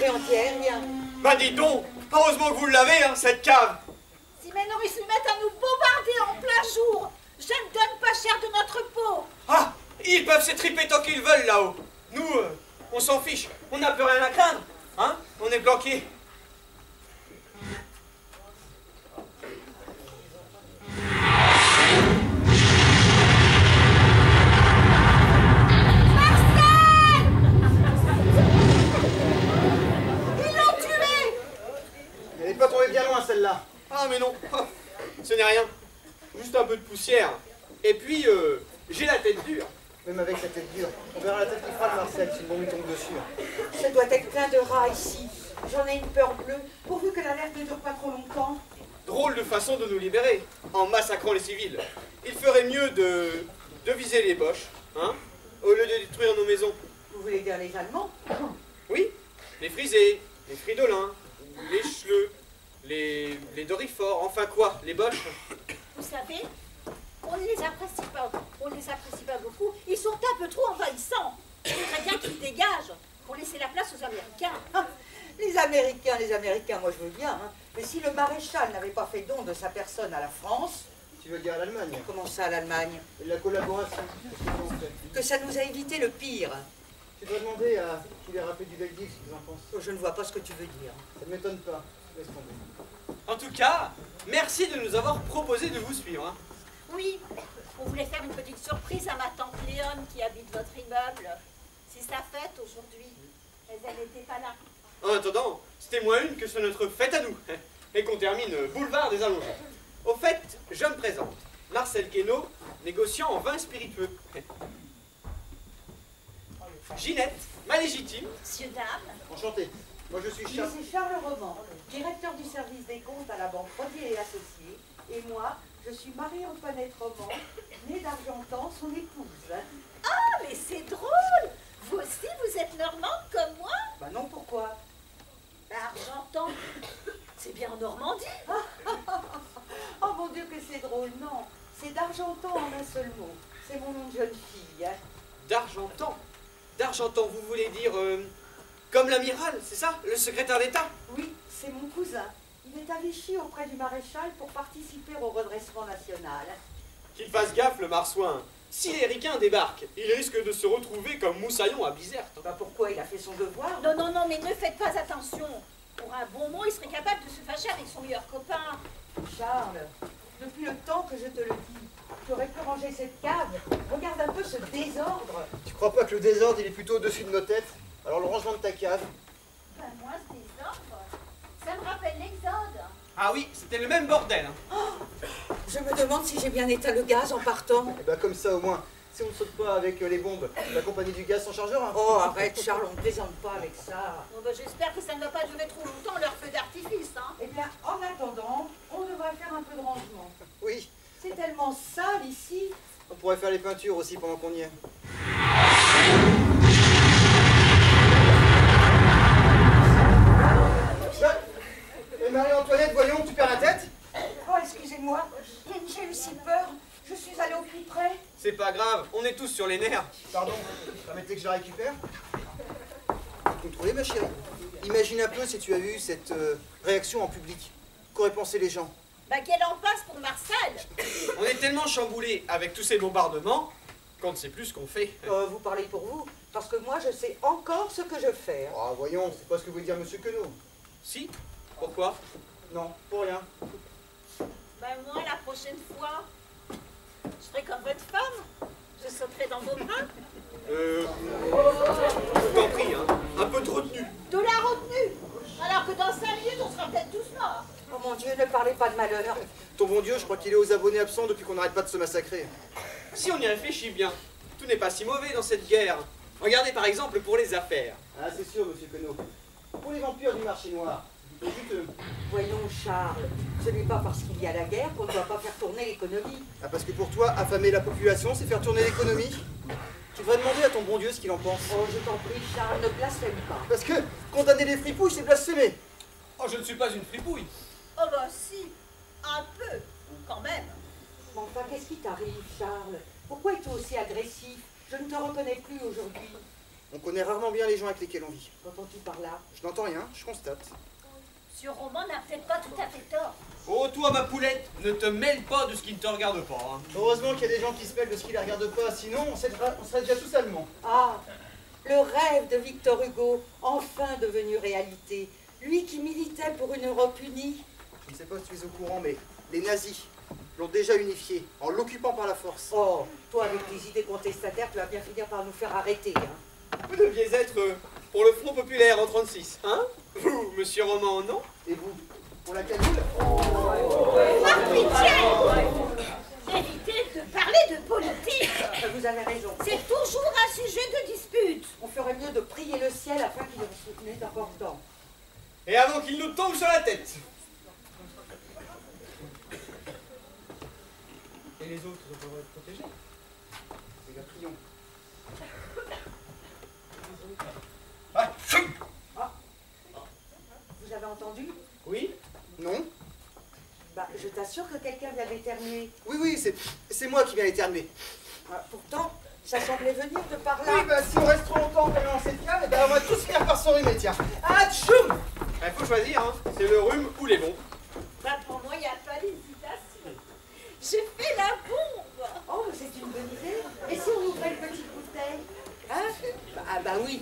est anti-aérien. Bah dis donc, heureusement que vous l'avez, hein, cette cave. Si maintenant ils se mettent à nous bombarder en plein jour, je ne donne pas cher de notre peau. Ah, ils peuvent s'étriper tant qu'ils veulent là-haut. Nous, on s'en fiche, on n'a plus rien à craindre, hein, on est planqués. Elle n'est pas tombée bien loin, celle-là. Ah mais non, ce n'est rien. Juste un peu de poussière. Et puis, j'ai la tête dure. Même avec sa tête dure. On verra la tête qui fera de Marcel si le bombe lui tombe dessus. Ça doit être plein de rats ici. J'en ai une peur bleue, pourvu que l'alerte ne dure pas trop longtemps. Drôle de façon de nous libérer, en massacrant les civils. Il ferait mieux de viser les Boches, hein, au lieu de détruire nos maisons. Vous voulez dire les Allemands? Oui, les Frisés, les Fridolins, les Schleux, les Dorifort, enfin quoi, les Boches. Vous savez, on ne les apprécie pas beaucoup. Ils sont un peu trop envahissants. Il faudrait bien qu'ils dégagent pour laisser la place aux Américains. Ah, les Américains, moi je veux bien. Hein. Mais si le maréchal n'avait pas fait don de sa personne à la France... Tu veux dire à l'Allemagne? Comment ça, à l'Allemagne? La collaboration. Que ça nous a évité le pire. Tu dois demander à tous les rappels du Belgique ce qu'ils en pensent. Oh, je ne vois pas ce que tu veux dire. Ça ne m'étonne pas. Laisse tomber. En tout cas, merci de nous avoir proposé de vous suivre. Hein. Oui, on voulait faire une petite surprise à ma tante Léone qui habite votre immeuble. C'est sa fête aujourd'hui, mais elle n'était pas là. En attendant, c'était moins une que sur notre fête à nous. Et qu'on termine boulevard des Allongés. Au fait, je me présente. Marcel Queneau, négociant en vin spiritueux. Ginette, ma légitime. Monsieur, dame. Enchanté. Moi je suis Je Charles. suis Charles Roman, directeur du service des comptes à la banque Rodier et Associés. Et moi, je suis Marie-Antoinette Roman, née d'Argentan, son épouse. Ah, mais c'est drôle. Vous aussi, vous êtes normande comme moi? Bah non, pourquoi? Argentan, c'est bien en Normandie. Oh mon Dieu que c'est drôle, non. C'est d'Argentan en un seul mot. C'est mon nom de jeune fille. Hein. D'Argentan. D'Argentan, vous voulez dire comme l'amiral, c'est ça? Le secrétaire d'État? Oui, c'est mon cousin. Il est à Vichy auprès du maréchal pour participer au redressement national. Qu'il fasse gaffe, le marsouin. Si les ricains débarquent, il risque de se retrouver comme Moussaillon à Bizerte. Bah pourquoi? Il a fait son devoir. Non, non, non, mais ne faites pas attention. Pour un bon mot, il serait capable de se fâcher avec son meilleur copain. Charles, depuis le temps que je te le dis, tu aurais pu ranger cette cave. Regarde un peu ce désordre. Tu crois pas que le désordre il est plutôt au-dessus de nos têtes? Alors le rangement de ta cave. Ben moi, ce désordre, ça me rappelle l'Exode. Ah oui, c'était le même bordel. Hein. Oh, je me demande si j'ai bien éteint le gaz en partant. Et bah comme ça au moins. Si on ne saute pas avec les bombes, la compagnie du gaz s'en chargera. Oh, arrête Charles, on ne plaisante pas avec ça. Bon, ben, j'espère que ça ne va pas durer trop longtemps, leur feu d'artifice. Hein. Eh bien, en attendant, on devrait faire un peu de rangement. Oui, C'est tellement sale ici. on pourrait faire les peintures aussi pendant qu'on y est. Et Marie-Antoinette, voyons, tu perds la tête? Oh, excusez-moi, j'ai eu si peur. Je suis allée au plus près. C'est pas grave, on est tous sur les nerfs. Pardon, permettez que je la récupère? Contrôlez ma chérie. Imagine un peu si tu avais eu cette réaction en public. Qu'auraient pensé les gens? Ben, qu'elle en passe pour Marcel. On est tellement chamboulés avec tous ces bombardements qu'on ne sait plus ce qu'on fait. Vous parlez pour vous, parce que moi je sais encore ce que je fais. Hein. Ah voyons, c'est pas ce que veut dire Monsieur Queneau. Si? Pourquoi? Non, pour rien. Ben, moi, la prochaine fois, je ferai comme votre femme. Je sauterai dans vos bras. Je t'en prie, hein. Un peu de retenue. De la retenue. Alors que dans 5 minutes, on sera peut-être tous morts. Oh mon Dieu, ne parlez pas de malheur. Ton bon Dieu, je crois qu'il est aux abonnés absents depuis qu'on n'arrête pas de se massacrer. Si on y réfléchit bien, tout n'est pas si mauvais dans cette guerre. Regardez par exemple pour les affaires. Ah c'est sûr, Monsieur Queneau. Pour les vampires du marché noir, c'est juteux. Voyons Charles, ce n'est pas parce qu'il y a la guerre qu'on ne doit pas faire tourner l'économie. Ah parce que pour toi, affamer la population, c'est faire tourner l'économie? Tu devrais demander à ton bon Dieu ce qu'il en pense. Oh, je t'en prie Charles, ne blasphème pas. Parce que condamner les fripouilles, c'est blasphémer. Oh, je ne suis pas une fripouille. Oh ben si, un peu, quand même. Mais enfin, qu'est-ce qui t'arrive Charles? Pourquoi es-tu aussi agressif? Je ne te reconnais plus aujourd'hui. On connaît rarement bien les gens avec lesquels on vit. Qu'entends-tu par là? Je n'entends rien, je constate. Monsieur Roman n'a peut-être pas tout à fait tort. Oh, toi, ma poulette, ne te mêle pas de ce qui ne te regarde pas. Hein. Heureusement qu'il y a des gens qui se mêlent de ce qui les regarde pas, sinon on serait déjà tous allemands. Ah, le rêve de Victor Hugo, enfin devenu réalité. Lui qui militait pour une Europe unie. Je ne sais pas si tu es au courant, mais les nazis l'ont déjà unifié, en l'occupant par la force. Oh, toi avec tes idées contestataires, tu vas bien finir par nous faire arrêter. Hein. Vous deviez être pour le Front Populaire en 36, hein? Vous, monsieur Roman, non? Et vous, pour la cagoule? Par pitié! Évitez de parler de politique. Vous avez raison. C'est toujours un sujet de dispute. On ferait mieux de prier le ciel afin qu'il en soutenait d'important. Et avant qu'il nous tombe sur la tête. Et les autres devraient être protégés. Les gars, prions. Vous avez entendu? Oui? Non? Bah, je t'assure que quelqu'un vient d'éternuer. Oui, c'est moi qui viens éternuer. Ah, pourtant, ça semblait venir de par là. Oui, bah si on reste trop longtemps dans cette cave, on va tous finir par s'enrhumer, tiens. Ah, tchoum! Il faut choisir, hein. C'est le rhume ou les bons. Bah, pour moi, il n'y a pas d'hésitation. J'ai fait la bombe. Oh, c'est une bonne idée. Et si on ouvrait une petite bouteille? Hein? Ah bah oui.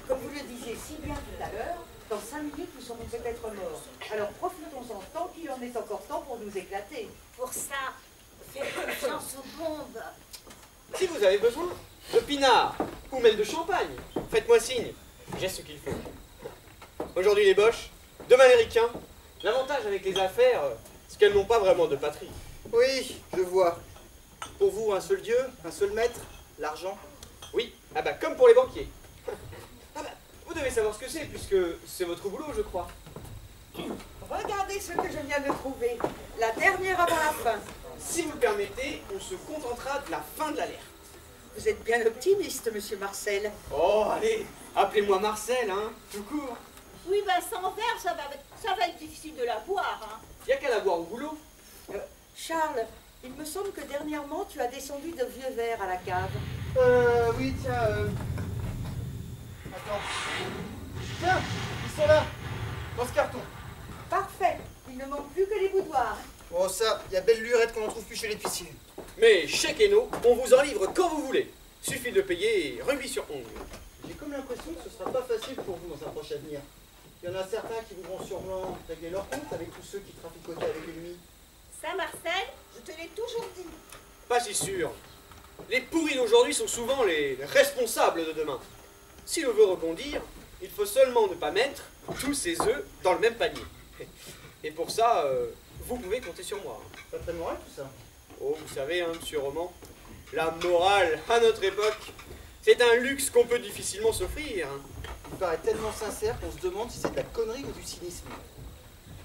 Comme vous le disiez si bien tout à l'heure, dans 5 minutes, nous serons peut-être morts. Alors profitons-en tant qu'il en est encore temps pour nous éclater. Pour ça, faites confiance aux bombes. Si vous avez besoin de pinard ou même de champagne, faites-moi signe. J'ai ce qu'il faut. Aujourd'hui les Boches, demain les Ricains. L'avantage avec les affaires, c'est qu'elles n'ont pas vraiment de patrie. Oui, je vois. Pour vous, un seul dieu, un seul maître, l'argent. Oui, ah bah comme pour les banquiers. Ah bah, vous devez savoir ce que c'est, puisque c'est votre boulot, je crois. Regardez ce que je viens de trouver. La dernière avant la fin. Si vous permettez, on se contentera de la fin de l'alerte. Vous êtes bien optimiste, monsieur Marcel. Oh, allez, appelez-moi Marcel, hein, tout court. Oui, bah sans verre, ça va être difficile de la boire. Hein. Y a qu'à la boire au boulot. Charles, il me semble que dernièrement, tu as descendu de vieux verres à la cave. Oui, tiens, Attends. Tiens, ils sont là, dans ce carton. Parfait. Il ne manque plus que les boudoirs. Oh ça, il y a belle lurette qu'on n'en trouve plus chez l'épicier. Mais chez Keno, on vous en livre quand vous voulez. Suffit de payer rubis sur ongle. J'ai comme l'impression que ce sera pas facile pour vous dans un proche avenir. Il y en a certains qui voudront sûrement régler leur compte avec tous ceux qui traficotaient avec l'ennemi. Ça, Marcel, je te l'ai toujours dit. Pas si sûr. Les pourris d'aujourd'hui sont souvent les responsables de demain. Si l'on veut rebondir, il faut seulement ne pas mettre tous ses œufs dans le même panier. Et pour ça, vous pouvez compter sur moi. Pas très moral tout ça. Oh, vous savez, hein, monsieur Roman, la morale à notre époque, c'est un luxe qu'on peut difficilement s'offrir. Il paraît tellement sincère qu'on se demande si c'est de la connerie ou du cynisme.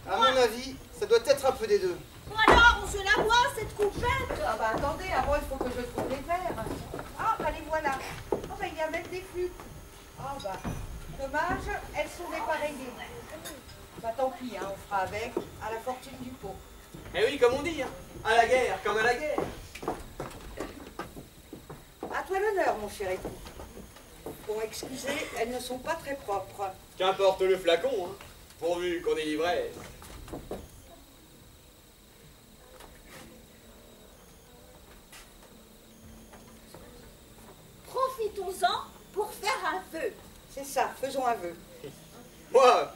À mon avis, ça doit être un peu des deux. Bon alors, on se la boit, cette coupette. Ah bah attendez, à moi il faut que je trouve les verres. Ah bah les voilà. Ah bah il y a même des flûtes. Ah bah, dommage, elles sont dépareillées. Bah tant pis, hein, on fera avec, à la fortune du pot. Eh oui, comme on dit, hein, à la guerre comme à la guerre. À toi l'honneur, mon cher époux. Bon, excusez, elles ne sont pas très propres. Qu'importe le flacon, hein, pourvu qu'on ait l'ivresse. Profitons-en pour faire un vœu. C'est ça, faisons un vœu. Moi,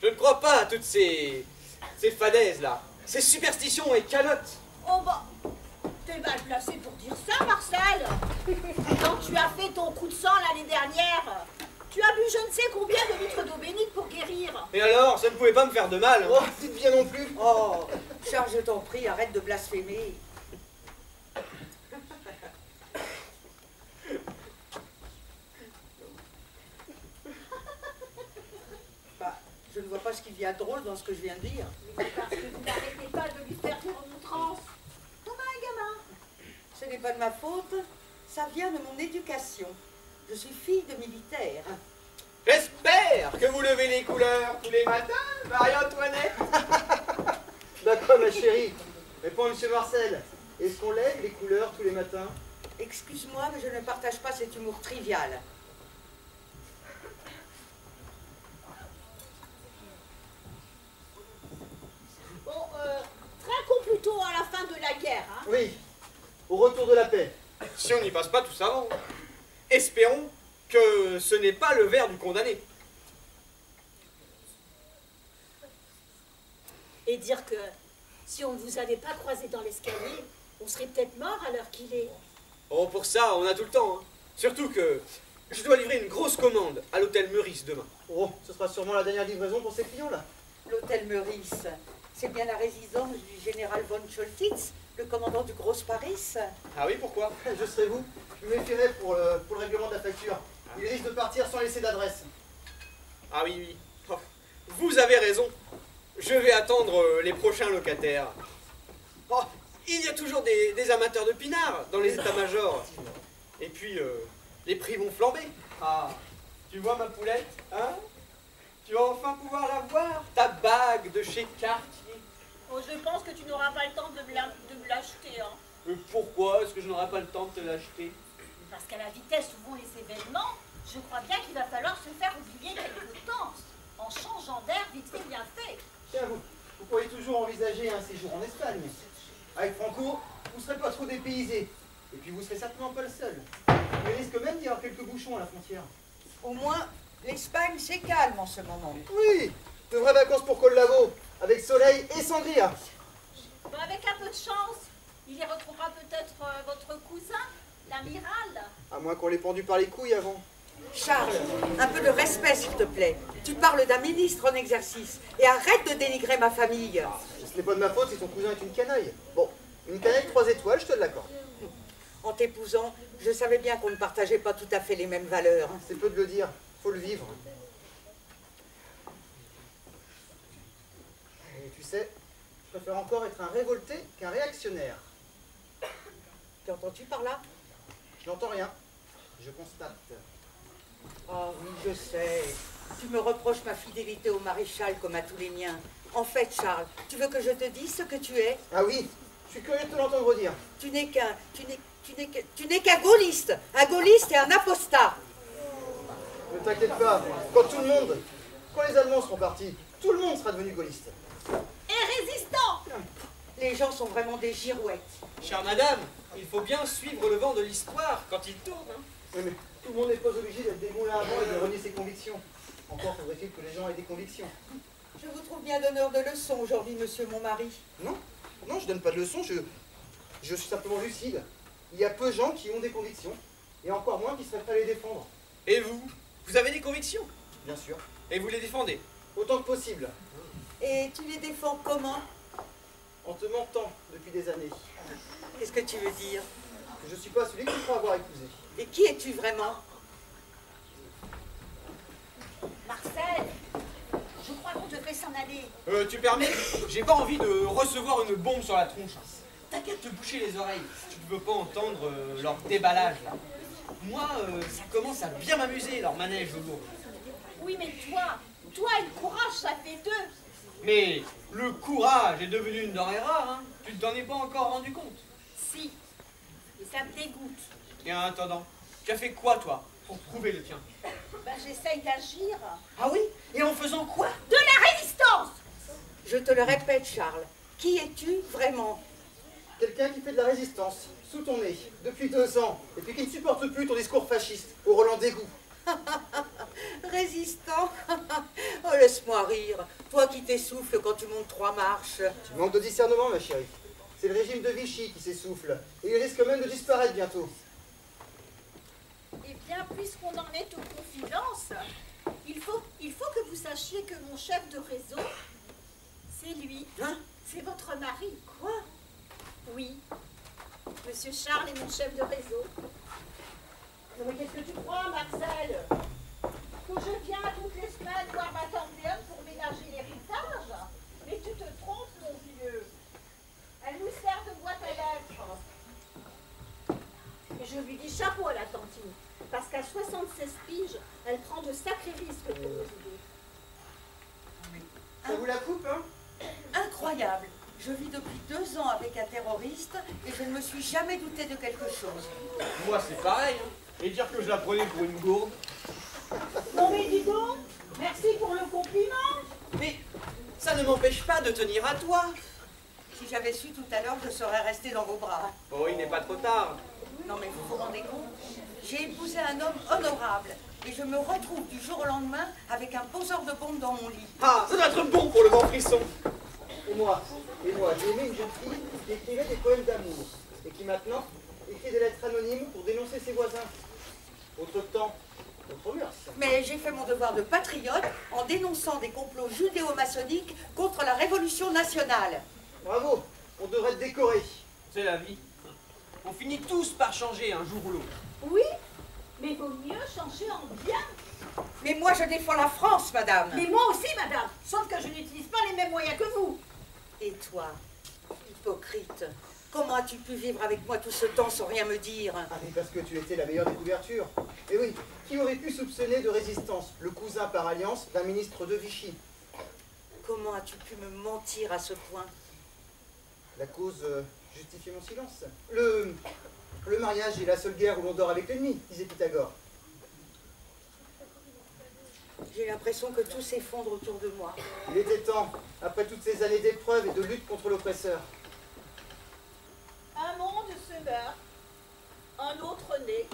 je ne crois pas à toutes ces fadaises-là, ces superstitions et calottes. Oh bah, t'es mal placé pour dire ça, Marcel. Quand tu as fait ton coup de sang l'année dernière, tu as bu je ne sais combien de litres d'eau bénite pour guérir. Et alors, ça ne pouvait pas me faire de mal. Hein. Oh, dites bien non plus. Oh, Charles, je t'en prie, arrête de blasphémer. Bah, je ne vois pas ce qu'il y a de drôle dans ce que je viens de dire. Mais c'est parce que vous n'arrêtez pas de lui faire des remontrances. Comme un gamin. Ce n'est pas de ma faute, ça vient de mon éducation. Je suis fille de militaire. J'espère que vous levez les couleurs tous les matins, Marie-Antoinette. D'accord, ma chérie. Réponds, monsieur Marcel. Est-ce qu'on lève les couleurs tous les matins? Excuse-moi, mais je ne partage pas cet humour trivial. Oui, au retour de la paix. Si on n'y passe pas tous avant. Espérons que ce n'est pas le verre du condamné. Et dire que si on ne vous avait pas croisé dans l'escalier, on serait peut-être mort à l'heure qu'il est. Oh, pour ça, on a tout le temps. Hein. Surtout que je dois livrer une grosse commande à l'hôtel Meurice demain. Oh, ce sera sûrement la dernière livraison pour ces clients-là. L'hôtel Meurice, c'est bien la résidence du général von Choltitz, le commandant du Gros Paris. Ah oui, pourquoi? Je serai vous. Je me méfierai pour le règlement de la facture. Il risque de partir sans laisser d'adresse. Ah oui, oui. Oh, vous avez raison. Je vais attendre les prochains locataires. Oh, il y a toujours des amateurs de pinard dans les états-majors. Et puis, les prix vont flamber. Ah, tu vois ma poulette, hein? Tu vas enfin pouvoir la voir, ta bague de chez Cartier. Oh, je pense que tu n'auras pas le temps de me l'acheter. Hein. Mais pourquoi est-ce que je n'aurai pas le temps de te l'acheter? Parce qu'à la vitesse où vont les événements, je crois bien qu'il va falloir se faire oublier quelque temps. En changeant d'air, vite fait, bien fait. Tiens, vous pourriez toujours envisager un séjour en Espagne. Avec Franco, vous ne serez pas trop dépaysé. Et puis vous serez certainement pas le seul. Il risque même d'y avoir quelques bouchons à la frontière. Au moins, l'Espagne, c'est calme en ce moment. Oui, de vraies vacances pour Collavo, avec soleil et sangria. Bon, avec un peu de chance, il y retrouvera peut-être votre cousin, l'amiral. À moins qu'on l'ait pendu par les couilles avant. Charles, un peu de respect, s'il te plaît. Tu parles d'un ministre en exercice. Et arrête de dénigrer ma famille. Ce n'est pas de ma faute si ton cousin est une canaille. Bon, une canaille 3 étoiles, je te l'accorde. En t'épousant, je savais bien qu'on ne partageait pas tout à fait les mêmes valeurs. C'est peu de le dire, faut le vivre. Et tu sais, je préfère encore être un révolté qu'un réactionnaire. T'entends-tu par là? Je n'entends rien, je constate. Oh oui, je sais. Tu me reproches ma fidélité au maréchal comme à tous les miens. En fait, Charles, tu veux que je te dise ce que tu es? Ah oui, je suis curieux de te l'entendre dire. Tu n'es qu'un gaulliste. Un gaulliste et un apostat. Ne t'inquiète pas, quand les Allemands seront partis, tout le monde sera devenu gaulliste. Et résistant. Les gens sont vraiment des girouettes. Chère madame, il faut bien suivre le vent de l'histoire quand il tourne. Hein. Oui, mais tout le monde n'est pas obligé d'être des moulins à vent et de renier ses convictions. Encore faudrait-il que les gens aient des convictions. Je vous trouve bien donneur de leçons aujourd'hui, monsieur mon mari. Non, non, je donne pas de leçons, je suis simplement lucide. Il y a peu de gens qui ont des convictions, et encore moins qui seraient prêts à les défendre. Et vous? Vous avez des convictions? Bien sûr. Et vous les défendez? Autant que possible. Et tu les défends comment? En te mentant depuis des années. Qu'est-ce que tu veux dire? Je ne suis pas celui que tu crois avoir épousé. Et qui es-tu vraiment? Marcel, je crois qu'on devrait s'en aller. Tu permets? J'ai pas envie de recevoir une bombe sur la tronche. T'as qu'à te boucher les oreilles si tu ne veux pas entendre leur déballage là. Moi, ça commence à bien m'amuser leur manège au lourd. Oui, mais toi et le courage, ça fait deux. Mais le courage est devenu une denrée rare, hein. Tu ne t'en es pas encore rendu compte. Si, et ça me dégoûte. Et en attendant, tu as fait quoi toi pour prouver le tien? Ben, j'essaye d'agir. Ah oui? Et en faisant quoi? De la résistance. Je te le répète, Charles. Qui es-tu vraiment? Quelqu'un qui fait de la résistance, sous ton nez, depuis 2 ans, et puis qui ne supporte plus ton discours fasciste, au Roland d'égout. Résistant. Oh, laisse-moi rire. Toi qui t'essouffles quand tu montes 3 marches. Tu manques de discernement, ma chérie. C'est le régime de Vichy qui s'essouffle, et il risque même de disparaître bientôt. Eh bien, puisqu'on en est aux confidences, il faut que vous sachiez que mon chef de réseau, c'est lui. Hein? C'est votre mari. Quoi? Oui. Monsieur Charles est mon chef de réseau. Non, mais qu'est-ce que tu crois, Marcel? Que je viens toutes les semaines voir ma tante Léon pour ménager l'héritage? Mais tu te trompes, mon vieux. Elle nous sert de boîte à lettres. Et je lui dis chapeau à la tantine, parce qu'à 76 piges, elle prend de sacrés risques pour nous aider. Ça vous la coupe, hein? Incroyable. Je vis depuis 2 ans avec un terroriste et je ne me suis jamais douté de quelque chose. Moi c'est pareil, hein. Et dire que je la prenais pour une gourde. Non mais dis donc, merci pour le compliment. Mais ça ne m'empêche pas de tenir à toi. Si j'avais su tout à l'heure, je serais restée dans vos bras. Oh, il n'est pas trop tard. Non mais vous vous rendez compte? J'ai épousé un homme honorable et je me retrouve du jour au lendemain avec un poseur de bombes dans mon lit. Ah, ça doit être bon pour le vent frisson. Et moi, j'ai aimé une jeune fille qui écrivait des poèmes d'amour et qui maintenant écrit des lettres anonymes pour dénoncer ses voisins. Autre temps, autre mœurs. Mais j'ai fait mon devoir de patriote en dénonçant des complots judéo-maçonniques contre la Révolution nationale. Bravo, on devrait te décorer. C'est la vie. On finit tous par changer un jour ou l'autre. Oui, mais vaut mieux changer en bien. Mais moi je défends la France, madame. Mais moi aussi, madame, sauf que je n'utilise pas les mêmes moyens que vous. Et toi, hypocrite, comment as-tu pu vivre avec moi tout ce temps sans rien me dire? Ah mais parce que tu étais la meilleure des couvertures. Et oui, qui aurait pu soupçonner de résistance le cousin par alliance d'un ministre de Vichy? Comment as-tu pu me mentir à ce point? La cause justifie mon silence. Le mariage est la seule guerre où l'on dort avec l'ennemi, disait Pythagore. J'ai l'impression que tout s'effondre autour de moi. Il était temps, après toutes ces années d'épreuves et de lutte contre l'oppresseur. Un monde se meurt, un autre naît.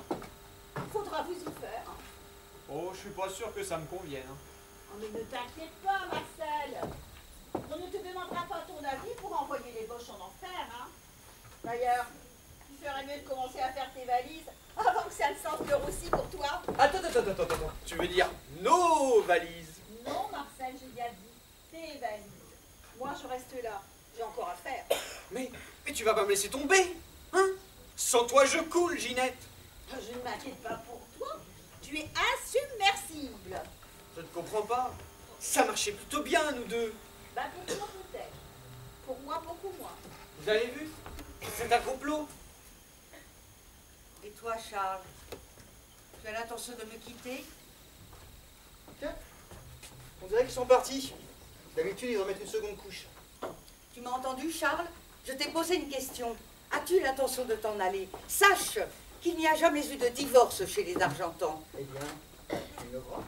Faudra vous y faire. Oh, je suis pas sûr que ça me convienne. Oh, mais ne t'inquiète pas, Marcel. On ne te demandera pas ton avis pour envoyer les boches en enfer, hein. D'ailleurs, tu ferais mieux de commencer à faire tes valises avant que ça ne sente le roussi pour toi. Attends. Tu veux dire nos valises? Non, Marcel, j'ai bien dit tes valises. Moi, je reste là. J'ai encore à faire. Mais tu vas pas me laisser tomber, hein? Sans toi, je coule, Ginette. Je ne m'inquiète pas pour toi. Tu es insubmersible. Je ne comprends pas. Ça marchait plutôt bien, nous deux. Bah, pour toi, peut-être. Pour moi, beaucoup moins. Vous avez vu? C'est un complot. Et toi, Charles, tu as l'intention de me quitter? Tiens, on dirait qu'ils sont partis. D'habitude, ils en mettent une seconde couche. Tu m'as entendu, Charles? Je t'ai posé une question. As-tu l'intention de t'en aller? Sache qu'il n'y a jamais eu de divorce chez les Argentans. Eh bien, tu le crois?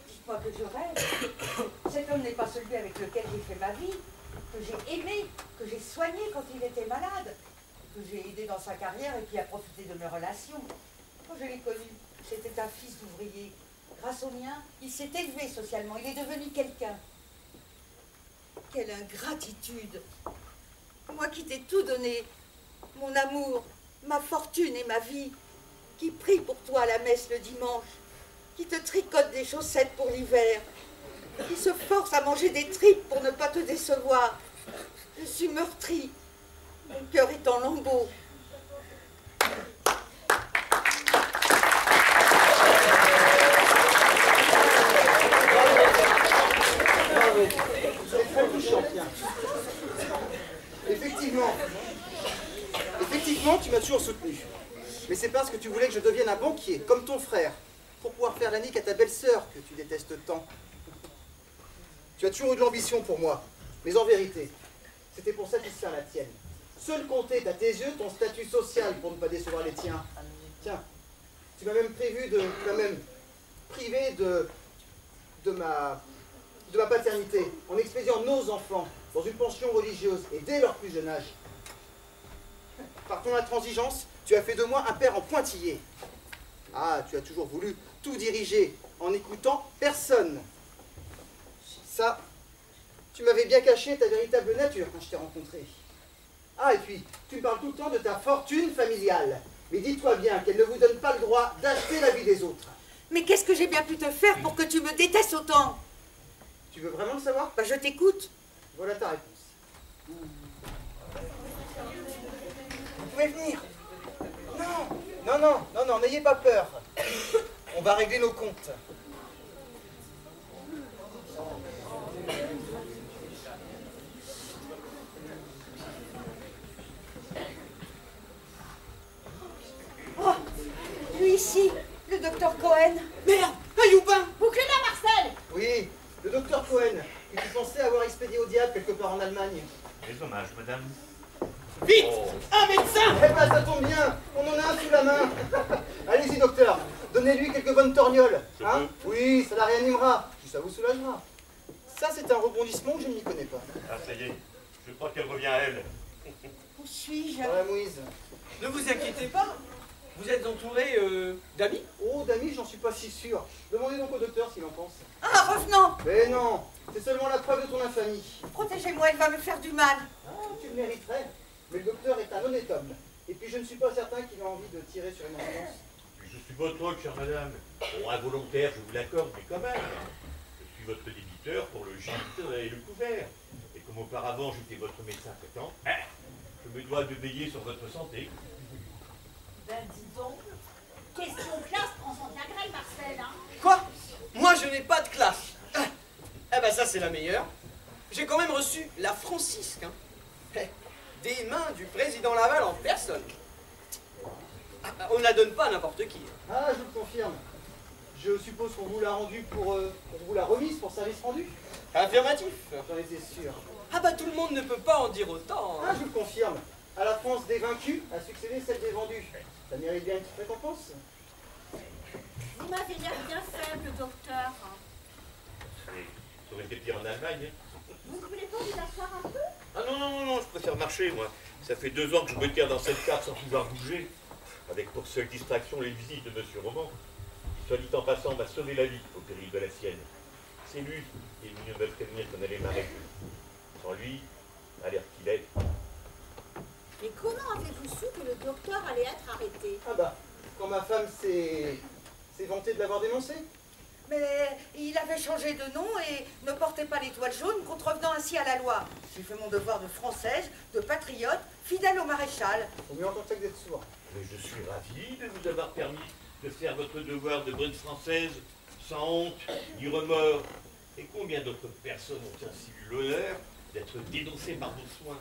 Dites-moi que je rêve. Cet homme n'est pas celui avec lequel j'ai fait ma vie, que j'ai aimé, que j'ai soigné quand il était malade, que j'ai aidé dans sa carrière et qui a profité de mes relations. Quand je l'ai connu, c'était un fils d'ouvrier. Grâce au mien, il s'est élevé socialement, il est devenu quelqu'un. Quelle ingratitude! Moi qui t'ai tout donné, mon amour, ma fortune et ma vie, qui prie pour toi à la messe le dimanche, qui te tricote des chaussettes pour l'hiver, qui se force à manger des tripes pour ne pas te décevoir. Je suis meurtrie, mon cœur est en lambeaux. C'est très touchant, bien. Effectivement, tu m'as toujours soutenu. Mais c'est parce que tu voulais que je devienne un banquier, comme ton frère, pour pouvoir faire la nique à ta belle-sœur que tu détestes tant. Tu as toujours eu de l'ambition pour moi, mais en vérité, c'était pour satisfaire la tienne. Seul comptait à tes yeux ton statut social pour ne pas décevoir les tiens. Tiens, tu m'as même privé de ma paternité, en expédiant nos enfants dans une pension religieuse et dès leur plus jeune âge. Par ton intransigeance, tu as fait de moi un père en pointillé. Ah, tu as toujours voulu tout diriger en n'écoutant personne. Ça, tu m'avais bien caché ta véritable nature quand je t'ai rencontré. Ah, et puis, tu me parles tout le temps de ta fortune familiale. Mais dis-toi bien qu'elle ne vous donne pas le droit d'acheter la vie des autres. Mais qu'est-ce que j'ai bien pu te faire pour que tu me détestes autant? Tu veux vraiment le savoir? Bah, je t'écoute. Voilà ta réponse. Vous pouvez venir. Non, n'ayez pas peur. On va régler nos comptes. Oh, lui ici, le docteur Cohen. Merde, un youpin! Bouclez-la, Marcel. Oui, le docteur Cohen, que tu pensais avoir expédié au diable quelque part en Allemagne. Quel dommage, madame. Vite! Oh. Un médecin! Eh ben, ça tombe bien, on en a un sous la main. Allez-y, docteur, donnez-lui quelques bonnes torgnoles. Je Hein? Oui, ça la réanimera, puis ça vous soulagera. Ça, c'est un rebondissement que je ne m'y connais pas. Ah, ça y est. Je crois qu'elle revient à elle. Où suis-je? Voilà, Moïse. Ne vous inquiétez pas, vous êtes entouré d'amis. Oh, d'amis, j'en suis pas si sûr. Demandez donc au docteur s'il en pense. Ah, revenons! Mais non, c'est seulement la preuve de ton infamie. Protégez-moi, il va me faire du mal. Ah, tu le mériterais. Mais le docteur est un honnête homme. Et puis je ne suis pas certain qu'il ait envie de tirer sur une ambulance. Je suis votre hôte, chère madame. Bon, involontaire, je vous l'accorde, mais quand même. Je suis votre débiteur pour le gîte et le couvert. Et comme auparavant j'étais votre médecin traitant, je me dois de veiller sur votre santé. Ben dis donc, question classe prend son bien gré, Marcel, hein. Quoi? Moi je n'ai pas de classe. Eh ben ça c'est la meilleure. J'ai quand même reçu la Francisque, hein. Des mains du président Laval en personne. On ne la donne pas à n'importe qui. Ah, je le confirme. Je suppose qu'on vous l'a rendu pour... on vous l'a remise pour service rendu. Affirmatif. J'en étais sûr. Ah bah tout le monde ne peut pas en dire autant. Ah, je le confirme. À la France des vaincus a succédé celle des vendus. Ça mérite bien une petite récompense. Vous m'avez l'air bien faible, docteur. Ça aurait été pire en Allemagne. Vous ne voulez pas vous asseoir un peu? Ah non, non, non, non, je préfère marcher, moi. Ça fait 2 ans que je me tiens dans cette carte sans pouvoir bouger, avec pour seule distraction les visites de Monsieur Roman, qui, soit dit en passant, m'a sauvé la vie au péril de la sienne. C'est lui qui est venu me prévenir qu'on allait m'arrêter. Sans lui, à l'air qu'il est. Mais comment avez-vous su que le docteur allait être arrêté? Ah bah, quand ma femme s'est vantée de l'avoir dénoncé. Mais il avait changé de nom et ne portait pas l'étoile jaune, contrevenant ainsi à la loi. J'ai fait mon devoir de française, de patriote, fidèle au maréchal. Faut mieux entendre ça que d'être sourd. Mais je suis ravi de vous avoir permis de faire votre devoir de bonne française, sans honte ni remords. Et combien d'autres personnes ont ainsi eu l'honneur d'être dénoncées par vos soins?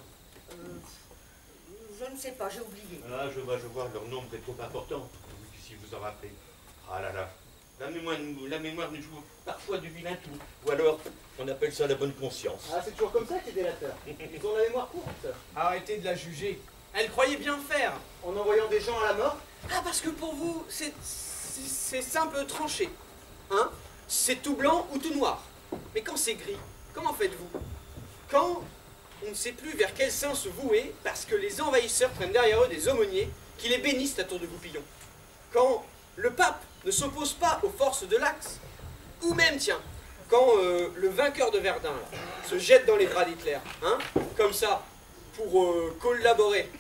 Je ne sais pas, j'ai oublié. Ah, je vois, leur nombre est trop important pour que vous puissiez vous en rappeler. Ah là là, la mémoire nous joue parfois du vilain tour. Ou alors, on appelle ça la bonne conscience. Ah, c'est toujours comme ça que les délateurs. Ils ont la mémoire courte. Arrêtez de la juger. Elle croyait bien faire. En envoyant des gens à la mort. Ah parce que pour vous, c'est simple tranché. Hein? C'est tout blanc ou tout noir. Mais quand c'est gris, comment faites-vous? Quand on ne sait plus vers quel sein se vouer parce que les envahisseurs prennent derrière eux des aumôniers qui les bénissent à tour de goupillon. Quand le pape ne s'oppose pas aux forces de l'Axe. Ou même, tiens, quand le vainqueur de Verdun là, se jette dans les bras d'Hitler, hein, comme ça, pour collaborer.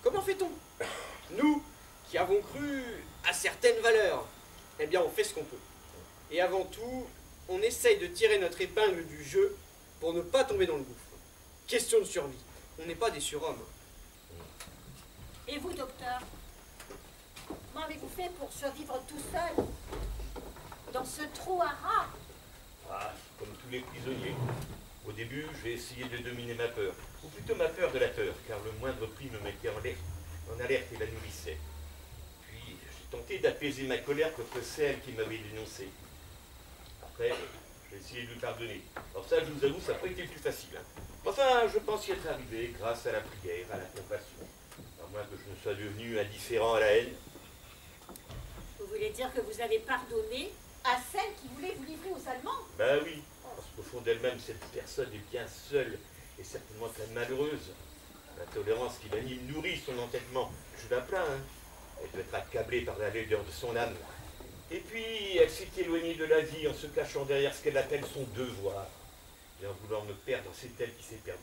Comment fait-on? Nous, qui avons cru à certaines valeurs, eh bien on fait ce qu'on peut. Et avant tout, on essaye de tirer notre épingle du jeu pour ne pas tomber dans le gouffre. Question de survie. On n'est pas des surhommes. Et vous, docteur? Comment avez-vous fait pour survivre tout seul dans ce trou à rats? Ah, comme tous les prisonniers. Au début, j'ai essayé de dominer ma peur. Ou plutôt ma peur de la peur, car le moindre prix me mettait en alerte et la nourrissait. Puis, j'ai tenté d'apaiser ma colère contre celle qui m'avait dénoncé. Après, j'ai essayé de lui pardonner. Alors ça, je vous avoue, ça n'a pas été le plus facile. Hein. Enfin, je pense y être arrivé grâce à la prière, à la compassion. À moins que je ne sois devenu indifférent à la haine. Vous voulez dire que vous avez pardonné à celle qui voulait vous livrer aux Allemands? Ben oui, parce qu'au fond d'elle-même, cette personne est bien seule et certainement très malheureuse. L'intolérance qui l'anime nourrit son entêtement. Je la plains, hein. Elle doit être accablée par la laideur de son âme. Et puis, elle s'est éloignée de la vie en se cachant derrière ce qu'elle appelle son devoir. Et en voulant me perdre, c'est elle qui s'est perdue.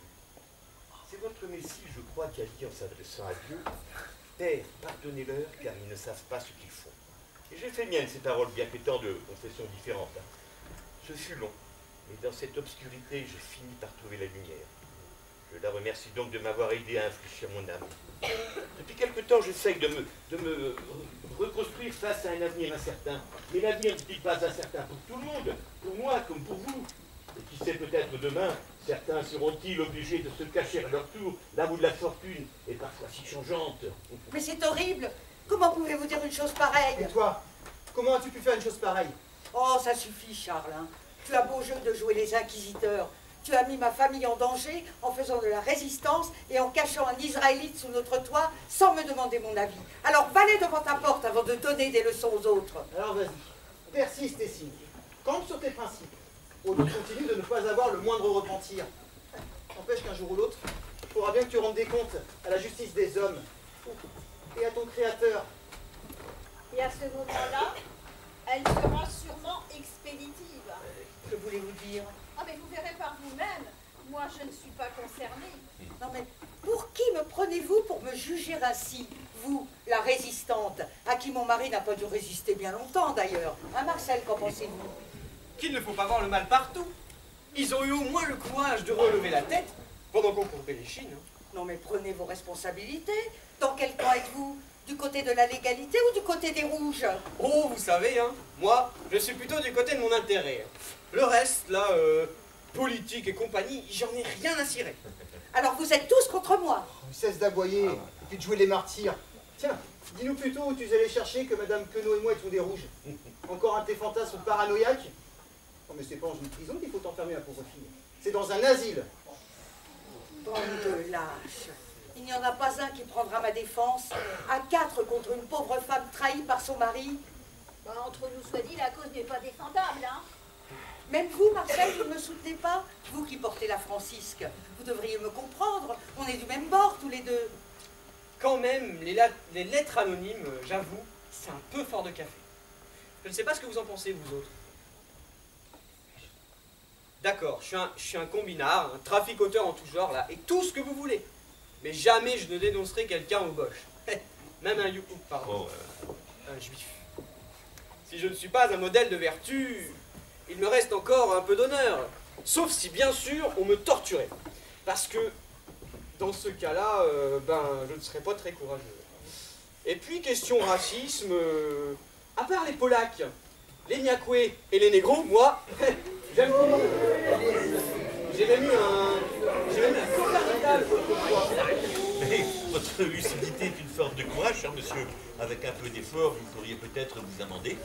C'est votre Messie, je crois, qui a dit en s'adressant à Dieu, « Père, pardonnez-leur, car ils ne savent pas ce qu'ils font. » Et j'ai fait mienne ces paroles, bien qu'étant de confessions différentes. Hein. Ce fut long, mais dans cette obscurité, j'ai fini par trouver la lumière. Je la remercie donc de m'avoir aidé à infléchir mon âme. Depuis quelque temps, j'essaye de me reconstruire face à un avenir incertain. Mais l'avenir n'est pas incertain pour tout le monde, pour moi comme pour vous. Et qui sait, peut-être demain, certains seront-ils obligés de se cacher à leur tour, là où la fortune est parfois si changeante. Mais c'est horrible. Comment pouvez-vous dire une chose pareille? Et toi, comment as-tu pu faire une chose pareille? Oh, ça suffit, Charles. Hein. Tu as beau jeu de jouer les inquisiteurs. Tu as mis ma famille en danger en faisant de la résistance et en cachant un Israélite sous notre toit sans me demander mon avis. Alors, va aller devant ta porte avant de donner des leçons aux autres. Alors vas-y, persiste et signe. Campe sur tes principes. Au lieu continue de ne pas avoir le moindre repentir. N'empêche qu'un jour ou l'autre, bien que tu rendes des comptes à la justice des hommes et à ton créateur. Et à ce moment-là, elle sera sûrement expéditive. Que voulez-vous dire? Ah, mais vous verrez par vous-même. Moi, je ne suis pas concernée. Non mais, pour qui me prenez-vous pour me juger ainsi? Vous, la résistante, à qui mon mari n'a pas dû résister bien longtemps d'ailleurs. Hein, Marcel, qu'en pensez-vous? Qu'il ne faut pas voir le mal partout. Ils ont eu au moins le courage de relever la tête pendant qu'on courbait les chines. Hein. Non mais prenez vos responsabilités. Dans quel camp êtes-vous? Du côté de la légalité ou du côté des rouges? Oh, vous savez, hein, moi, je suis plutôt du côté de mon intérêt. Le reste, là, politique et compagnie, j'en ai rien à cirer. Alors vous êtes tous contre moi? Cesse d'aboyer et puis de jouer les martyrs. Tiens, dis-nous plutôt où tu es allé chercher que Madame Queneau et moi étions des rouges. Encore un de tes fantasmes paranoïaques? Non mais c'est pas dans une prison qu'il faut t'enfermer, la pauvre fille. C'est dans un asile. Bande de lâches. Il n'y en a pas un qui prendra ma défense. À 4 contre une pauvre femme trahie par son mari. Bah, entre nous soit dit, la cause n'est pas défendable, hein. Même vous, Marcel, vous ne me soutenez pas? Vous qui portez la francisque, vous devriez me comprendre. On est du même bord, tous les deux. Quand même, les lettres anonymes, j'avoue, c'est un peu fort de café. Je ne sais pas ce que vous en pensez, vous autres. D'accord, je suis un combinard, un traficoteur en tout genre, là, et tout ce que vous voulez. Mais jamais je ne dénoncerai quelqu'un au boche. Même un youkouk, pardon. Un juif. Si je ne suis pas un modèle de vertu, il me reste encore un peu d'honneur. Sauf si, bien sûr, on me torturait. Parce que, dans ce cas-là, je ne serais pas très courageux. Et puis, question racisme, à part les Polacs, les Niakoués et les Négros, moi, j'aime beaucoup. J'ai même eu un cocardital autrefois. Mais votre lucidité est une forme de courage, cher monsieur. Avec un peu d'effort, vous pourriez peut-être vous amender.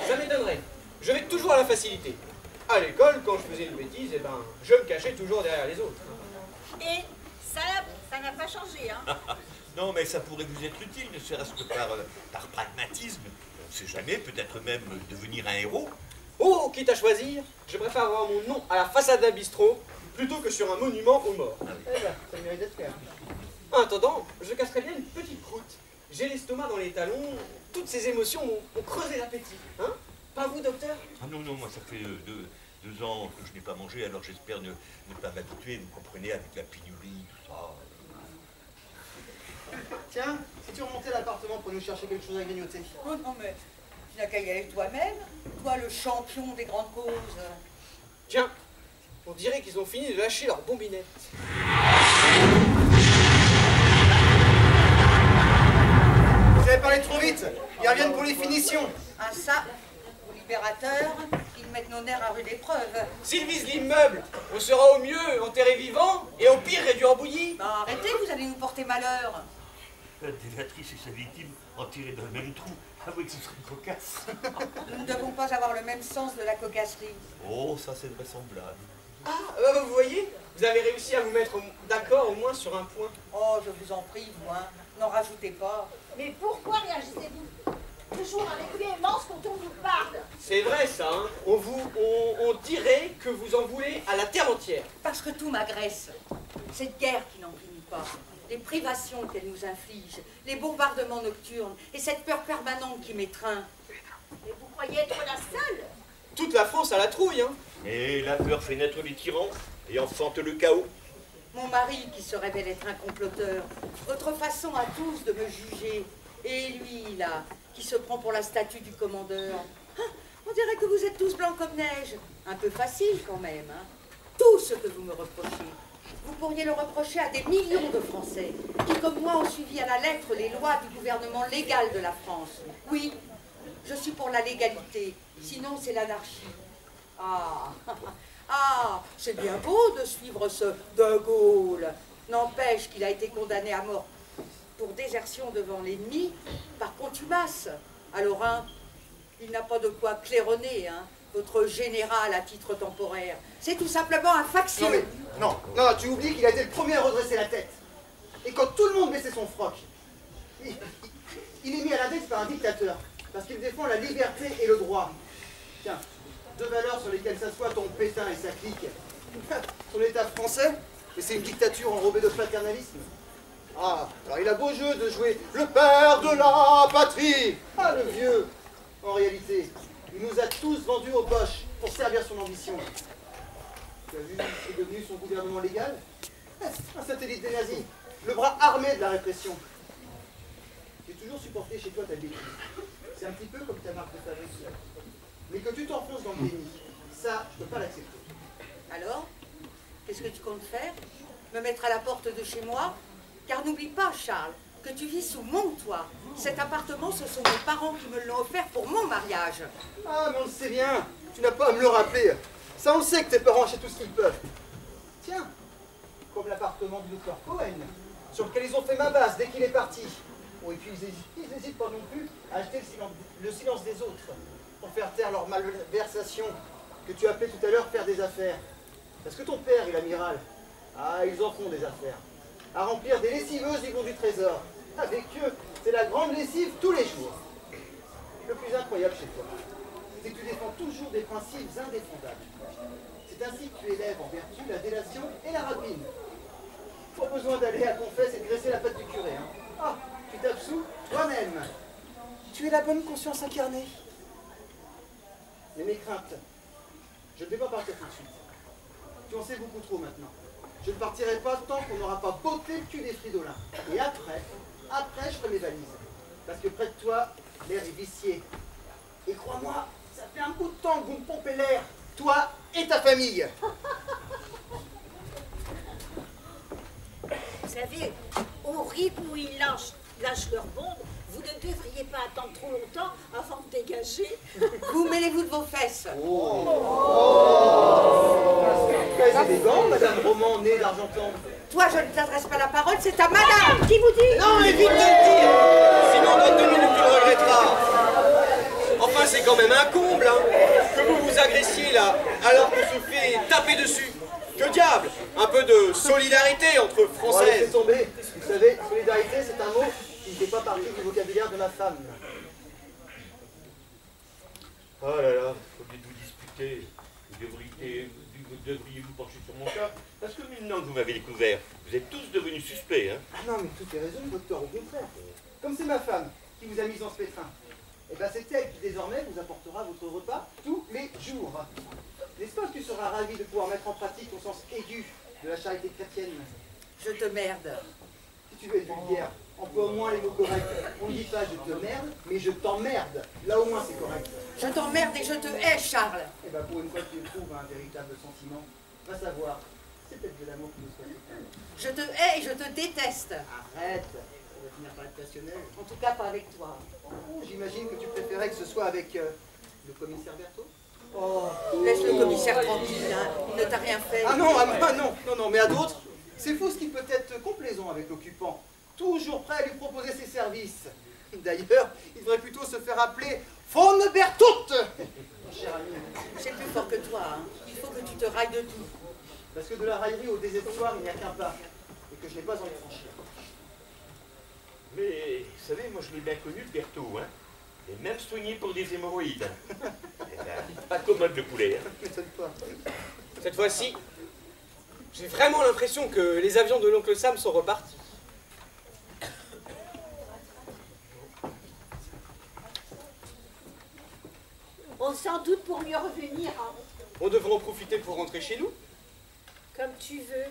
Ça m'étonnerait. Je vais toujours à la facilité. À l'école, quand je faisais une bêtise, je me cachais toujours derrière les autres. Et ça n'a pas changé, hein. Non, mais ça pourrait vous être utile, ne serait-ce que par pragmatisme. On ne sait jamais, peut-être même devenir un héros. Oh, quitte à choisir, je préfère avoir mon nom à la façade d'un bistrot plutôt que sur un monument aux morts. Eh ben, ça mérite d'être fait. En attendant, je casserais bien une petite croûte. J'ai l'estomac dans les talons, toutes ces émotions ont creusé l'appétit. Hein? Pas vous, docteur? Ah non, moi ça fait deux ans que je n'ai pas mangé, alors j'espère ne pas m'habituer, vous comprenez, avec la pénurie, tout ça. Tiens, si tu remontais à l'appartement pour nous chercher quelque chose à grignoter. Oh non mais, tu n'as qu'à y aller toi-même. Toi, le champion des grandes causes. Tiens, on dirait qu'ils ont fini de lâcher leur bombinette. Vous avez parlé trop vite. Ils reviennent pour les finitions. Ah ça, au libérateur, ils mettent nos nerfs à rude épreuve. S'ils visent l'immeuble, on sera au mieux enterré vivant et au pire réduit en bouillie. Bah, arrêtez, vous allez nous porter malheur. La délatrice et sa victime en tirer dans le même trou. Avouez que ce serait cocasse. Nous ne devons pas avoir le même sens de la cocasserie. Oh, ça c'est vraisemblable. Ah, vous voyez, vous avez réussi à vous mettre d'accord au moins sur un point. Oh, je vous en prie, vous, hein, n'en rajoutez pas. Mais pourquoi réagissez-vous toujours avec véhémence quand on vous parle? C'est vrai ça, hein. On dirait que vous en voulez à la terre entière. Parce que tout m'agresse. Cette guerre qui n'en finit pas, les privations qu'elle nous inflige, les bombardements nocturnes et cette peur permanente qui m'étreint. Et vous croyez être la seule? Toute la France a la trouille, hein. Et la peur fait naître les tyrans et enfante le chaos. Mon mari qui se révèle être un comploteur, votre façon à tous de me juger, et lui, là, qui se prend pour la statue du commandeur. Ah, on dirait que vous êtes tous blancs comme neige. Un peu facile quand même, hein. Tout ce que vous me reprochez, vous pourriez le reprocher à des millions de Français qui, comme moi, ont suivi à la lettre les lois du gouvernement légal de la France. Oui, je suis pour la légalité, sinon c'est l'anarchie. Ah, c'est bien beau de suivre ce De Gaulle. N'empêche qu'il a été condamné à mort pour désertion devant l'ennemi par contumace. Alors, hein, il n'a pas de quoi claironner, hein, votre général à titre temporaire. C'est tout simplement un factieux. Non, tu oublies qu'il a été le premier à redresser la tête. Et quand tout le monde baissait son froc, il est mis à l'index par un dictateur, parce qu'il défend la liberté et le droit. Tiens, deux valeurs sur lesquelles s'assoit ton Pétain et sa clique. Sur l'État français Mais c'est une dictature enrobée de paternalisme. Ah, alors il a beau jeu de jouer le père de la patrie. Ah, le vieux. En réalité, il nous a tous vendus aux poches pour servir son ambition. Tu as vu ce qu'est devenu son gouvernement légal? Un satellite des nazis, le bras armé de la répression. J'ai toujours supporté chez toi ta bêtise. C'est un petit peu comme ta marque de fabrique. Mais que tu t'enfonces dans le déni, ça, je ne peux pas l'accepter. Alors, qu'est-ce que tu comptes faire? Me mettre à la porte de chez moi? Car n'oublie pas, Charles, que tu vis sous mon toit. Cet appartement, ce sont mes parents qui me l'ont offert pour mon mariage. Ah, mais on le sait bien. Tu n'as pas à me le rappeler. Ça, on le sait que tes parents achètent tout ce qu'ils peuvent. Tiens, comme l'appartement du docteur Cohen, sur lequel ils ont fait ma base dès qu'il est parti. Bon, et puis ils n'hésitent pas non plus à acheter le silence des autres pour faire taire leur malversation que tu appelais tout à l'heure faire des affaires. Parce que ton père et l'amiral, ah, ils en font des affaires. À remplir des lessiveuses du fond du trésor. Avec eux, c'est la grande lessive tous les jours. Le plus incroyable chez toi, c'est que tu défends toujours des principes indéfendables. C'est ainsi que tu élèves en vertu la délation et la rapine. Pas besoin d'aller à confesse et de graisser la patte du curé. Hein. Ah, tu t'absous toi-même. Tu es la bonne conscience incarnée. Mais mes craintes, je ne vais pas partir tout de suite. Tu en sais beaucoup trop maintenant. Je ne partirai pas tant qu'on n'aura pas botté le cul des fridolins. Et après, je ferai mes valises. Parce que près de toi, l'air est vicié. Et crois-moi, ça fait un bout de temps que vous me pompez l'air. Toi et ta famille. Vous savez, au rythme où ils lâchent leur bombe, vous ne devriez pas attendre trop longtemps avant de dégager. Vous mêlez-vous de vos fesses. Très élégant, Madame Roman, née d'Argentan. Toi, je ne t'adresse pas la parole, c'est à madame Qui vous dit? Non, évite de le dire. Sinon, dans 2 minutes, tu le regretteras. Enfin, c'est quand même un comble, hein, que vous vous agressiez là, alors qu'on se fait taper dessus. Que diable! Un peu de solidarité entre Oh, Françaises. laissez tomber. Vous savez, solidarité, c'est un mot qui ne fait pas partie du vocabulaire de ma femme. Oh là là, au lieu de vous disputer, vous devriez vous pencher sur mon cas, parce que maintenant que vous m'avez découvert, vous êtes tous devenus suspects, hein. Ah non, mais tout est raison, docteur, au contraire. Comme c'est ma femme qui vous a mis dans ce pétrin, et ben c'est elle qui désormais vous apportera votre repas tous les jours. N'est-ce pas que tu seras ravi de pouvoir mettre en pratique ton sens aigu de la charité chrétienne? Je te merde. Si tu veux être vulgaire, emploie au moins les mots corrects. On ne dit pas je te merde, mais je t'emmerde. Là au moins c'est correct. Je t'emmerde et je te hais, Charles. Et ben pour une fois que tu éprouves un véritable sentiment, va savoir, c'est peut-être de l'amour qui nous soit. Je te hais et je te déteste. Arrête, ça va finir par être passionnel. En tout cas, pas avec toi. Oh, j'imagine que tu préférais que ce soit avec le commissaire Berthaud. Oh, laisse le commissaire tranquille, hein. Il ne t'a rien fait. Ah non, non, mais à d'autres, c'est fou ce qui peut être complaisant avec l'occupant. Toujours prêt à lui proposer ses services. D'ailleurs, il devrait plutôt se faire appeler Von Berthoud. Mon cher ami. C'est plus fort que toi, hein. Il faut que tu te railles de tout. Parce que de la raillerie au désespoir, il n'y a qu'un pas. Et que je n'ai pas envie de franchir. Mais, vous savez, moi je l'ai bien connu, le Berthaud, hein. Et même soigné pour des hémorroïdes. Eh ben, pas commode le poulet, hein. Ne m'étonne pas. Cette fois-ci, j'ai vraiment l'impression que les avions de l'oncle Sam sont repartis. On sans doute pour mieux revenir, hein. On devrait en profiter pour rentrer chez nous. Comme tu veux.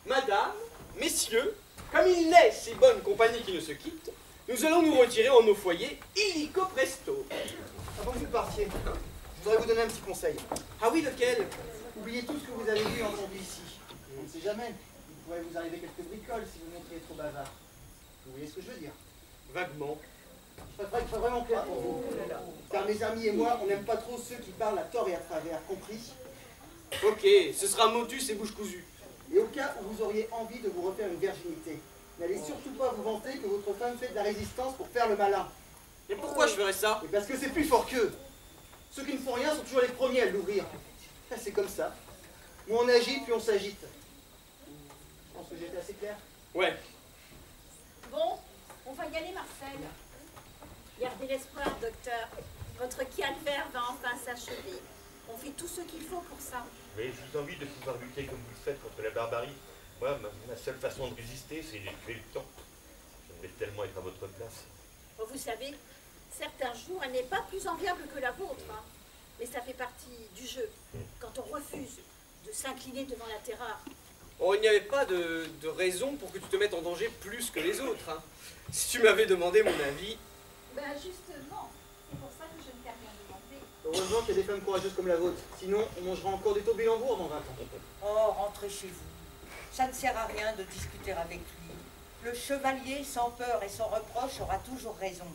Madame, messieurs, comme il n'est si bonne compagnie qui ne se quitte, nous allons nous retirer en nos foyers illico presto. Avant que vous partiez, je voudrais vous donner un petit conseil. Ah oui, lequel? Oubliez tout ce que vous avez vu et entendu ici. On ne sait jamais. Il pourrait vous arriver quelques bricoles si vous montriez trop bavard. Vous voyez ce que je veux dire? Vaguement. Je préfère qu'il soit vraiment clair pour vous. Car mes amis et moi, on n'aime pas trop ceux qui parlent à tort et à travers, compris? Ok, ce sera motus et bouche cousue. Et au cas où vous auriez envie de vous refaire une virginité, n'allez surtout pas vous vanter que votre femme fait de la résistance pour faire le malin. Et pourquoi je ferais ça? Et parce que c'est plus fort qu'eux. Ceux qui ne font rien sont toujours les premiers à l'ouvrir. C'est comme ça. Moins on agit, plus on s'agite. Je pense que j'ai été assez clair. Ouais. Bon, on va y aller, Marcel. Gardez l'espoir, docteur. Votre calvaire va enfin s'achever. On fait tout ce qu'il faut pour ça. Mais je vous envie de pouvoir lutter comme vous le faites contre la barbarie. Moi, ma seule façon de résister, c'est de tuer le temps. J'aimerais tellement être à votre place. Oh, vous savez, certains jours, elle n'est pas plus enviable que la vôtre. Hein. Mais ça fait partie du jeu. Quand on refuse de s'incliner devant la terreur. Oh, il n'y avait pas de raison pour que tu te mettes en danger plus que les autres. Hein. Si tu m'avais demandé mon avis... Ben justement, c'est pour ça que je ne t'ai rien demandé. Heureusement qu'il y a des femmes courageuses comme la vôtre. Sinon, on mangera encore des taubilhambours dans 20 ans. Oh, rentrez chez vous. Ça ne sert à rien de discuter avec lui. Le chevalier, sans peur et sans reproche, aura toujours raison.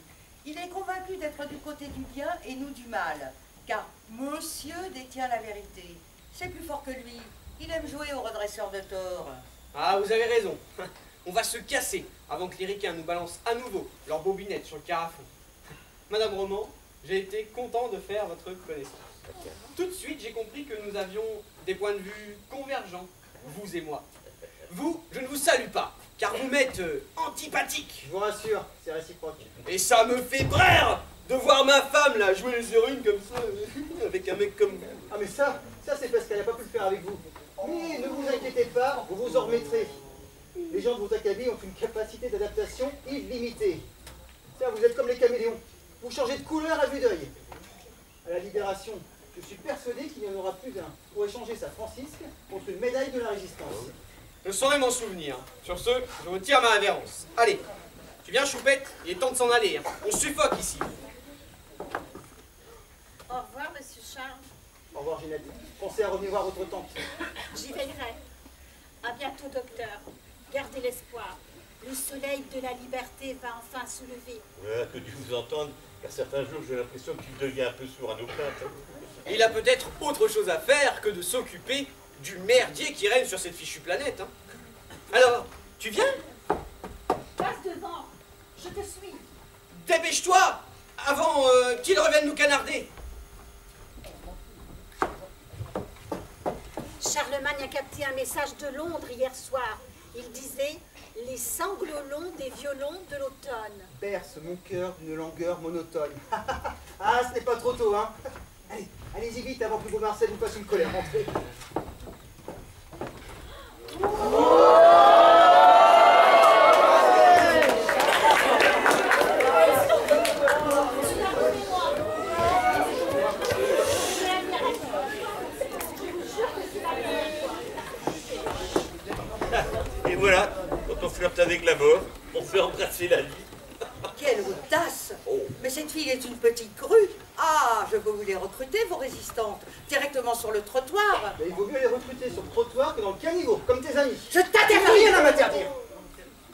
Il est convaincu d'être du côté du bien et nous du mal. Car monsieur détient la vérité. C'est plus fort que lui. Il aime jouer au redresseur de tort. Ah, vous avez raison. On va se casser avant que les ricains nous balancent à nouveau leurs bobinettes sur le carafon. Madame Roman, j'ai été content de faire votre connaissance. Tout de suite, j'ai compris que nous avions des points de vue convergents, vous et moi. Vous, je ne vous salue pas, car vous m'êtes antipathique. Je vous rassure, c'est réciproque. Et ça me fait braire de voir ma femme là jouer les héroïnes comme ça, avec un mec comme vous. Ah mais ça c'est parce qu'elle n'a pas pu le faire avec vous. Mais ne vous inquiétez pas, vous vous en remettrez. Les gens de vos acabits ont une capacité d'adaptation illimitée. Ça, vous êtes comme les caméléons. Vous changez de couleur à vue d'œil. À la Libération, je suis persuadé qu'il y en aura plus d'un pour échanger sa francisque contre une médaille de la Résistance. Je saurai m'en souvenir. Sur ce, je retire ma révérence. Allez, tu viens Choupette, il est temps de s'en aller. Hein. On suffoque ici. Au revoir, monsieur Charles. Au revoir, Ginette. Pensez à revenir voir votre tante. J'y veillerai. À bientôt, docteur. Gardez l'espoir. Le soleil de la liberté va enfin se lever. Ouais, que Dieu vous entende, car certains jours, j'ai l'impression qu'il devient un peu sourd à nos plaintes. Il a peut-être autre chose à faire que de s'occuper du merdier qui règne sur cette fichue planète. Hein. Alors, tu viens? Passe devant. Je te suis. Dépêche-toi avant qu'il revienne nous canarder. Charlemagne a capté un message de Londres hier soir. Il disait « Les sanglots longs des violons de l'automne ». Berce mon cœur d'une langueur monotone. Ah, ce n'est pas trop tôt, hein. Allez, allez-y vite avant que Beau Marcel vous fasse une colère. Rentrez. Et voilà, quand on flirte avec la mort, on fait embrasser la vie. Quelle audace! Oh. Mais cette fille est une petite crue. Ah, je peux vous les recruter, vos résistantes, directement sur le trottoir. Mais il vaut mieux les recruter sur le trottoir que dans le caniveau, comme tes amis. Je Tu n'as t'interdis! rien à m'interdire.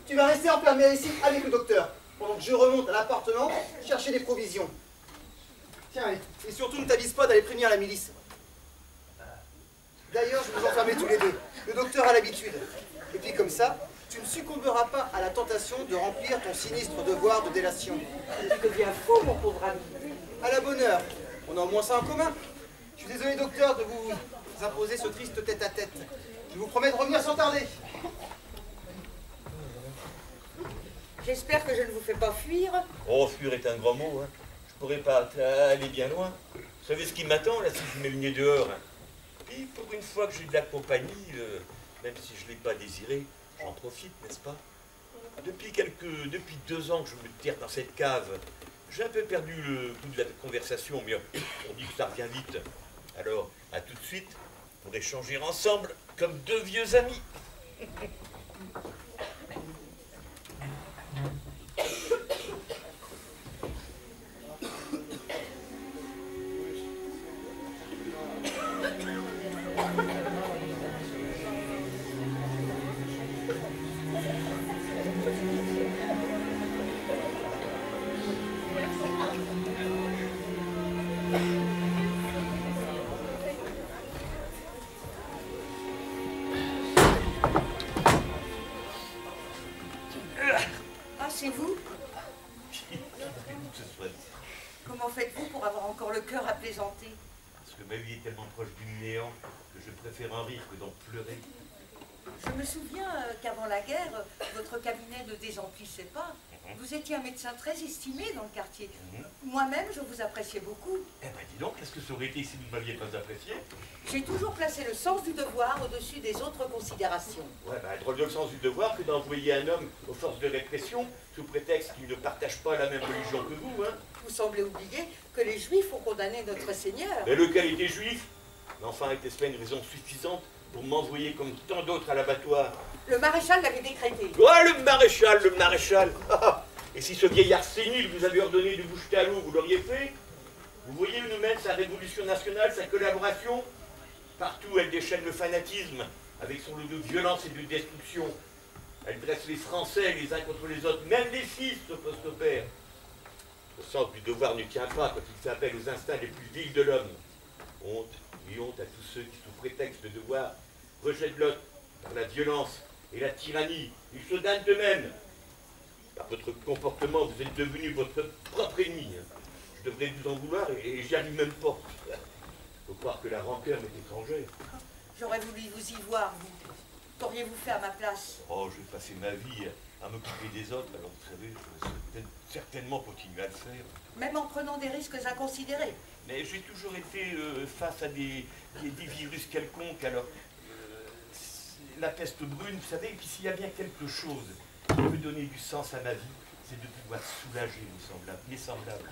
Tu vas rester enfermé ici avec le docteur, pendant que je remonte à l'appartement chercher des provisions. Tiens, et surtout ne t'avise pas d'aller prévenir la milice. D'ailleurs, je vais vous enfermer tous les deux. Le docteur a l'habitude. Et puis comme ça, tu ne succomberas pas à la tentation de remplir ton sinistre devoir de délation. Tu deviens fou, mon pauvre ami. À la bonne heure, on a au moins ça en commun. Je suis désolé, docteur, de vous imposer ce triste tête-à-tête. Je vous promets de revenir sans tarder. J'espère que je ne vous fais pas fuir. Oh, fuir est un grand mot, hein. Je pourrais pas aller bien loin. Vous savez ce qui m'attend, là, si je mets le nez dehors, hein. Puis, pour une fois que j'ai de la compagnie, même si je ne l'ai pas désiré, j'en profite, n'est-ce pas? Depuis 2 ans que je me terre dans cette cave, j'ai un peu perdu le goût de la conversation, mais on dit que ça revient vite. Alors, à tout de suite, pour échanger ensemble comme 2 vieux amis. Ah, c'est vous? Comment faites-vous pour avoir encore le cœur à plaisanter? Parce que ma vie est tellement proche du néant que je préfère en rire que d'en pleurer. Je me souviens qu'avant la guerre, votre cabinet ne désemplissait pas. Vous étiez un médecin très estimé dans le quartier. Moi-même, je vous appréciais beaucoup. Eh ben dis donc, qu'est-ce que ça aurait été si vous ne m'aviez pas apprécié? J'ai toujours placé le sens du devoir au-dessus des autres considérations. Ouais, ben drôle de le sens du devoir que d'envoyer un homme aux forces de répression sous prétexte qu'il ne partage pas la même religion que vous, hein. Vous semblez oublier que les Juifs ont condamné notre Seigneur. Mais lequel était juif? Mais enfin, était-ce pas une raison suffisante pour m'envoyer comme tant d'autres à l'abattoir? Le maréchal l'avait décrété. Ouais, le maréchal, le maréchal. Et si ce vieillard sénile vous avait ordonné de vous jeter à l'eau, vous l'auriez fait? Vous voyez où nous mène sa révolution nationale, sa collaboration? Partout, elle déchaîne le fanatisme, avec son lot de violence et de destruction. Elle dresse les Français les uns contre les autres, même les fils au poste au père. Le sens du devoir ne tient pas quand il fait appel aux instincts les plus vils de l'homme. Honte et honte à tous ceux qui, sous prétexte de devoir, rejettent l'autre par la violence et la tyrannie. Ils se damnent eux-mêmes. Par votre comportement, vous êtes devenu votre propre ennemi. Je devrais vous en vouloir et j'y arrive même pas. Faut croire que la rancœur m'est étrangère. J'aurais voulu vous y voir, vous. Qu'auriez-vous fait à ma place? Oh, je vais passer ma vie à m'occuper des autres, alors vous savez, je vais certainement continuer à le faire. Même en prenant des risques inconsidérés. Mais j'ai toujours été face à des virus quelconques, alors la peste brune, vous savez, et puis s'il y a bien quelque chose qui peut donner du sens à ma vie, c'est de pouvoir soulager mes semblables.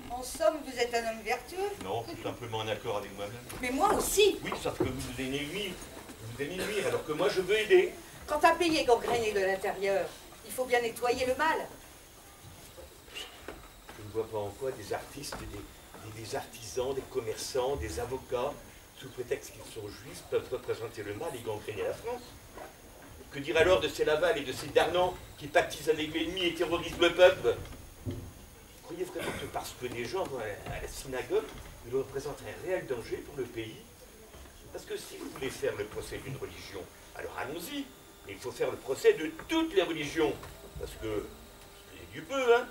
En somme, vous êtes un homme vertueux. Non, tout simplement en accord avec moi-même. Mais moi aussi. Oui, sauf que vous aimez nuire, alors que moi je veux aider. Quand un pays est gangréné de l'intérieur, il faut bien nettoyer le mal. Je ne vois pas en quoi des artistes, des artisans, des commerçants, des avocats, sous prétexte qu'ils sont juifs, peuvent représenter le mal et gangréner la France. Que dire alors de ces Laval et de ces Darnan qui pactisent avec l'ennemi et terrorisent le peuple? Vous croyez vraiment que parce que des gens vont à la synagogue, ils représentent un réel danger pour le pays? Parce que si vous voulez faire le procès d'une religion, alors allons-y. Mais il faut faire le procès de toutes les religions. Parce que, c'est du peu, hein.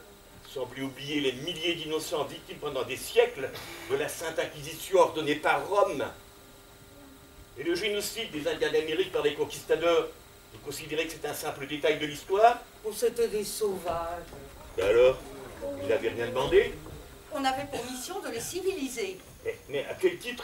Semblez oublier les milliers d'innocents victimes pendant des siècles de la Sainte Inquisition ordonnée par Rome. Et le génocide des Indiens d'Amérique par les conquistadors, vous considérez que c'est un simple détail de l'histoire? Oh, c'était des sauvages. Et alors, vous n'avez rien demandé? On avait pour mission de les civiliser. Mais à quel titre?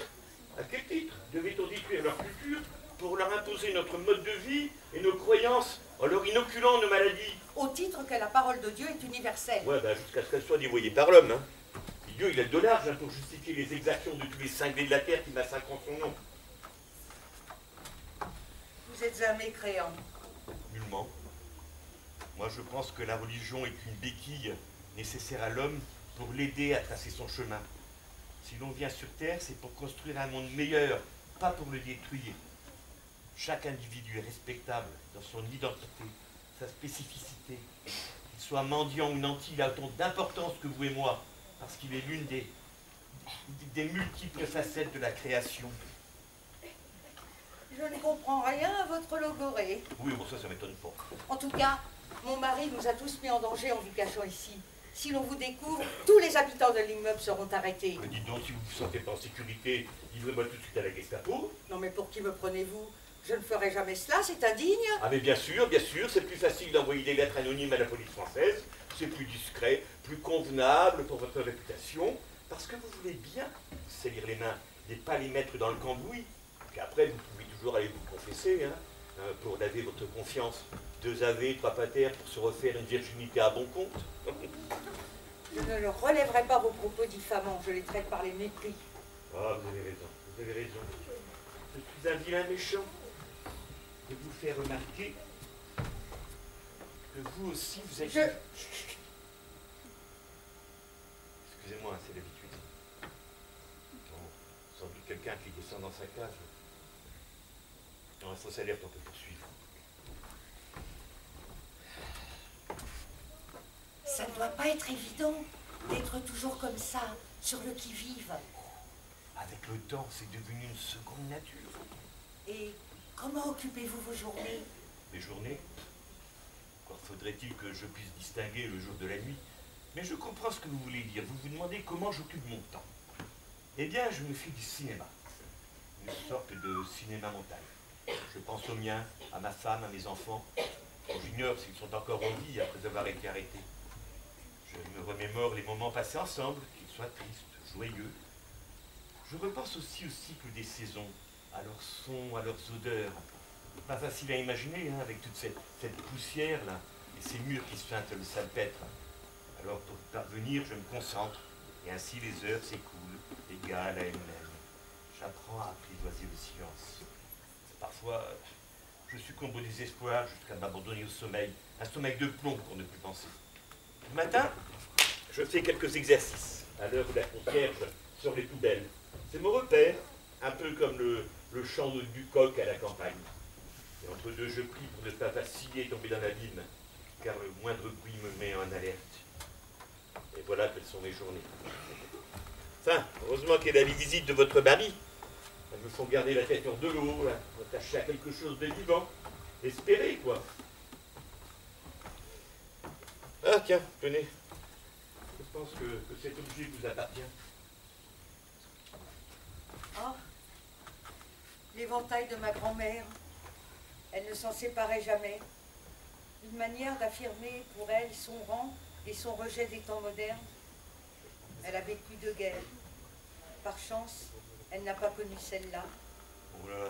À quel titre devait-on détruire leur culture pour leur imposer notre mode de vie et nos croyances en leur inoculant nos maladies? Au titre que la parole de Dieu est universelle. Ouais, ben jusqu'à ce qu'elle soit dévoyée par l'homme. Hein. Et Dieu, il a de large hein, pour justifier les exactions de tous les cinglés de la terre qui massacrent en son nom. Vous êtes un mécréant. Nullement. Moi, je pense que la religion est une béquille nécessaire à l'homme pour l'aider à tracer son chemin. Si l'on vient sur Terre, c'est pour construire un monde meilleur, pas pour le détruire. Chaque individu est respectable dans son identité, sa spécificité. Qu'il soit mendiant ou nanti, il a autant d'importance que vous et moi, parce qu'il est l'une des multiples facettes de la création. Je ne comprends rien à votre logorée. Oui, bon, ça m'étonne pas. En tout cas, mon mari nous a tous mis en danger en vous cachant ici. Si l'on vous découvre, tous les habitants de l'immeuble seront arrêtés. Mais dites donc, si vous ne vous sentez pas en sécurité, livrez-moi tout de suite à la Gestapo. Non mais pour qui me prenez-vous? Je ne ferai jamais cela, c'est indigne. Ah mais bien sûr, c'est plus facile d'envoyer des lettres anonymes à la police française, c'est plus discret, plus convenable pour votre réputation, parce que vous voulez bien salir les mains et pas les mettre dans le cambouis. Puis après, vous pouvez toujours aller vous confesser, pour laver votre confiance. 2 ave, 3 pater pour se refaire une virginité à bon compte. Je ne relèverai pas vos propos diffamants, je les traite par les mépris. Ah, vous avez raison. Je suis un vilain méchant. Et vous faire remarquer que vous aussi, vous êtes... Excusez-moi, c'est l'habitude. Bon, sans doute quelqu'un qui descend dans sa cave. Non, fausse alerte, on peut poursuivre. Ça ne doit pas être évident d'être toujours comme ça, sur le qui-vive. Avec le temps, c'est devenu une seconde nature. Et comment occupez-vous vos journées? Les journées? Encore faudrait-il que je puisse distinguer le jour de la nuit. Mais je comprends ce que vous voulez dire. Vous vous demandez comment j'occupe mon temps. Eh bien, je me fais du cinéma. Une sorte de cinéma montagne. Je pense aux miens, à ma femme, à mes enfants. J'ignore s'ils sont encore en vie après avoir été arrêtés. Je me remémore les moments passés ensemble, qu'ils soient tristes, joyeux. Je repense aussi au cycle des saisons, à leurs sons, à leurs odeurs. Pas facile à imaginer, hein, avec toute cette poussière-là, et ces murs qui sentent le salpêtre. Alors pour y parvenir, je me concentre, et ainsi les heures s'écoulent, égales à elles-mêmes. J'apprends à apprivoiser le silence. Parfois, je succombe au désespoir jusqu'à m'abandonner au sommeil, un sommeil de plomb pour ne plus penser. Le matin, je fais quelques exercices, à l'heure où la concierge sort les poubelles. C'est mon repère, un peu comme le chant du coq à la campagne. Et entre deux, je prie pour ne pas vaciller et tomber dans l'abîme, car le moindre bruit me met en alerte. Et voilà quelles sont mes journées. Enfin, heureusement qu'il y a la visite de votre mari. Elles me font garder la tête hors de l'eau, m'attacher à quelque chose de vivant. Espérer, quoi. Ah, tiens, tenez. Je pense que cet objet vous appartient. Ah, l'éventail de ma grand-mère. Elle ne s'en séparait jamais. Une manière d'affirmer pour elle son rang et son rejet des temps modernes. Elle a vécu deux guerres. Par chance, elle n'a pas connu celle-là. Oh là,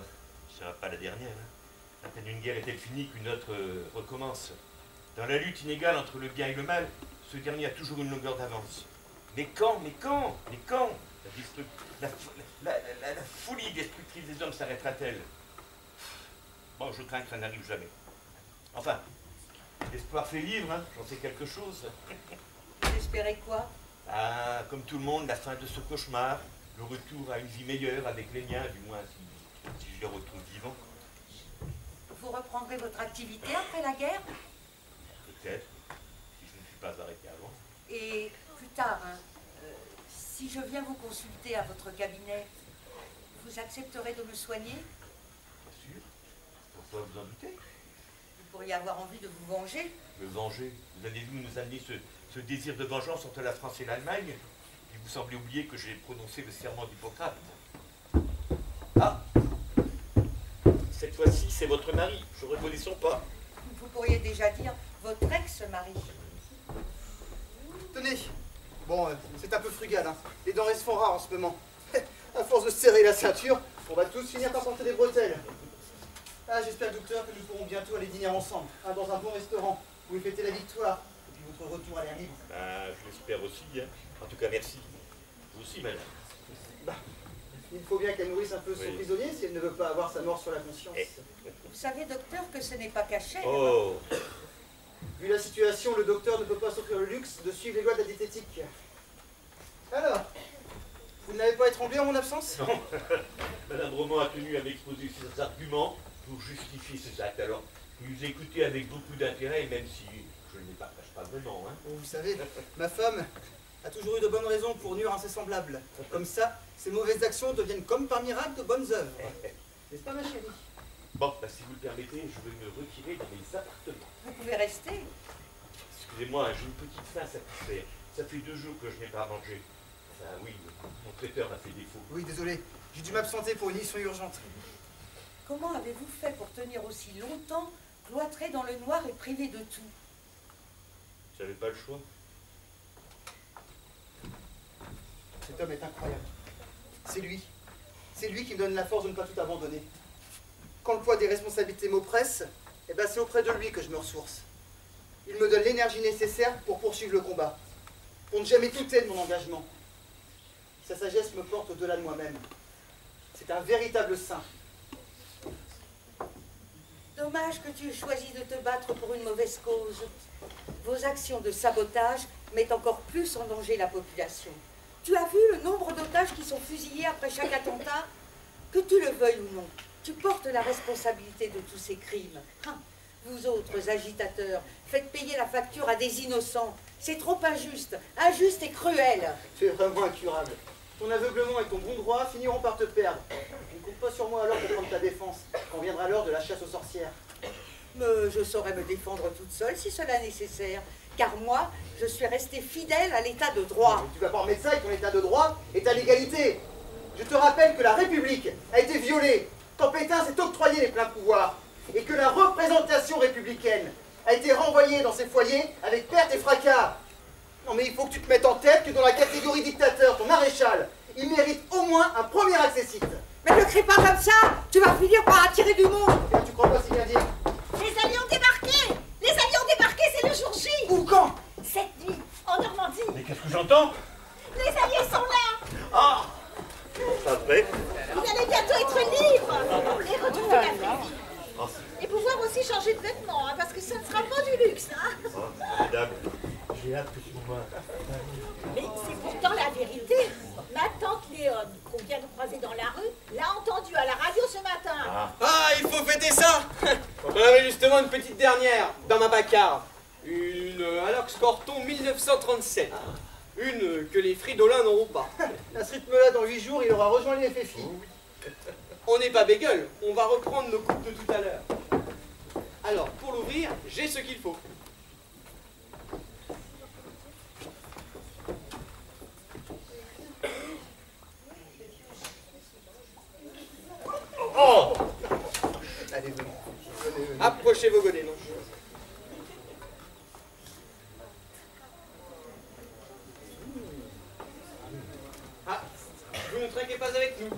ce sera pas la dernière. Hein. À peine une guerre est-elle finie qu'une autre recommence. Dans la lutte inégale entre le bien et le mal, ce dernier a toujours une longueur d'avance. Mais quand la folie destructrice des hommes s'arrêtera-t-elle? Bon, je crains que ça n'arrive jamais. Enfin, l'espoir fait vivre, hein, j'en sais quelque chose. Vous espérez quoi? Ah, comme tout le monde, la fin de ce cauchemar, le retour à une vie meilleure avec les miens, du moins si je les retrouve vivants. Vous reprendrez votre activité après la guerre? Peut-être, si je ne suis pas arrêté avant. Et plus tard, hein, si je viens vous consulter à votre cabinet, vous accepterez de me soigner? Bien sûr. Pourquoi vous en doutez? Vous pourriez avoir envie de vous venger? Me venger? Vous allez-vous nous amener ce désir de vengeance entre la France et l'Allemagne? Et vous semblez oublier que j'ai prononcé le serment d'Hippocrate. Ah! Cette fois-ci, c'est votre mari. Je reconnais son pas. Vous pourriez déjà dire votre ex-mari. Tenez. Bon, c'est un peu frugal, hein. Les denrées se font rares en ce moment. À force de serrer la ceinture, on va tous finir par porter des bretelles. Ah, j'espère, docteur, que nous pourrons bientôt aller dîner ensemble, hein, dans un bon restaurant, où vous fêtez la victoire, et puis votre retour à l'air libre. Ah, je l'espère aussi. Hein. En tout cas, merci. Vous aussi, madame. Bah, il faut bien qu'elle nourrisse un peu son prisonnier si elle ne veut pas avoir sa mort sur la conscience. Vous savez, docteur, que ce n'est pas caché. Oh! Vu la situation, le docteur ne peut pas s'offrir le luxe de suivre les lois de la diététique. Alors, vous n'avez pas étranglé en mon absence? Non. Madame Roman a tenu à m'exposer ses arguments pour justifier ses actes. Alors, je vous ai écouté avec beaucoup d'intérêt, même si je ne les partage pas vraiment. Hein. Vous savez, ma femme a toujours eu de bonnes raisons pour nuire à ses semblables. Comme ça, ses mauvaises actions deviennent comme par miracle de bonnes œuvres. N'est-ce pas, ma chérie? Bon, bah, si vous le permettez, je vais me retirer dans mes appartements. Vous pouvez rester. Excusez-moi, j'ai une petite faim satisfaite. Ça fait 2 jours que je n'ai pas mangé. Enfin oui, mon traiteur m'a fait défaut. Oui, désolé. J'ai dû m'absenter pour une mission urgente. Comment avez-vous fait pour tenir aussi longtemps cloîtré dans le noir et privé de tout? J'avais pas le choix. Cet homme est incroyable. C'est lui. C'est lui qui me donne la force de ne pas tout abandonner. Quand le poids des responsabilités m'oppresse, eh ben c'est auprès de lui que je me ressource. Il me donne l'énergie nécessaire pour poursuivre le combat, pour ne jamais douter de mon engagement. Sa sagesse me porte au-delà de moi-même. C'est un véritable saint. Dommage que tu aies choisi de te battre pour une mauvaise cause. Vos actions de sabotage mettent encore plus en danger la population. Tu as vu le nombre d'otages qui sont fusillés après chaque attentat? Que tu le veuilles ou non, tu portes la responsabilité de tous ces crimes. Hein, vous autres agitateurs, faites payer la facture à des innocents. C'est trop injuste, injuste et cruel. Tu es vraiment incurable. Ton aveuglement et ton bon droit finiront par te perdre. Ne compte pas sur moi alors pour prendre ta défense, quand viendra l'heure de la chasse aux sorcières. Mais je saurais me défendre toute seule si cela est nécessaire. Car moi, je suis restée fidèle à l'état de droit. Tu vas pas remettre ça et ton état de droit est à l'égalité. Je te rappelle que la République a été violée, quand Pétain s'est octroyé les pleins pouvoirs et que la représentation républicaine a été renvoyée dans ses foyers avec perte et fracas. Non mais il faut que tu te mettes en tête que dans la catégorie dictateur, ton maréchal, il mérite au moins un premier accessite. Mais ne crie pas comme ça, tu vas finir par attirer du monde. Et tu crois pas si bien dire? Les Alliés ont débarqué! Les Alliés ont débarqué, c'est le jour J! Où, quand? Cette nuit, en Normandie! Mais qu'est-ce que j'entends? Les Alliés sont là! Ah! Pas vrai? Vous allez bientôt être libre! Et retrouver la vraie vie. Ah, Et pouvoir aussi changer de vêtements, hein, parce que ça ne sera pas du luxe. Hein. formidable. J'ai hâte que tu me vois. Mais c'est pourtant la vérité. Ma tante Léone, qu'on vient de croiser dans la rue, l'a entendu à la radio ce matin. Ah, il faut fêter ça. On avait justement une petite dernière dans ma bacarre. Une Alox Corton 1937. Une que les fridolins n'auront pas. À ce rythme-là, dans 8 jours, il aura rejoint les FFI. On n'est pas bégueule, on va reprendre nos coupes de tout à l'heure. Alors, pour l'ouvrir, j'ai ce qu'il faut. Oh! Allez, venez. Venez, venez. Approchez vos godets, non? Ah, vous ne trinquez pas avec nous.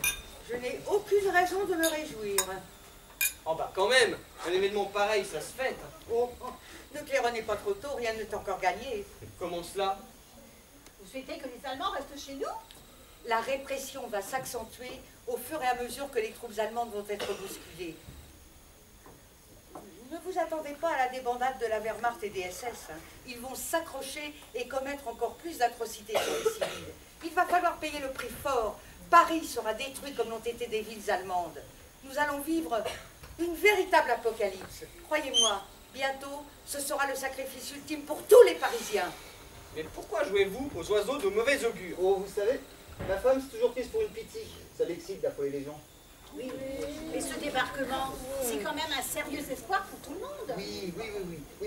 Je n'ai aucune raison de me réjouir. Oh bah quand même, un événement pareil, ça se fête. Oh, ne claironnez pas trop tôt, rien n'est encore gagné. Comment cela? Vous souhaitez que les Allemands restent chez nous? La répression va s'accentuer au fur et à mesure que les troupes allemandes vont être bousculées. Ne vous attendez pas à la débandade de la Wehrmacht et des SS. Hein. Ils vont s'accrocher et commettre encore plus d'atrocités sur les civils. Il va falloir payer le prix fort. Paris sera détruit comme l'ont été des villes allemandes. Nous allons vivre une véritable apocalypse. Croyez-moi, bientôt, ce sera le sacrifice ultime pour tous les Parisiens. Mais pourquoi jouez-vous aux oiseaux de mauvais augure? Oh, vous savez, ma femme s'est toujours prise pour une pitié. Ça l'excite d'affoler les gens. Oui, mais ce débarquement, c'est quand même un sérieux espoir pour tout le monde. Oui,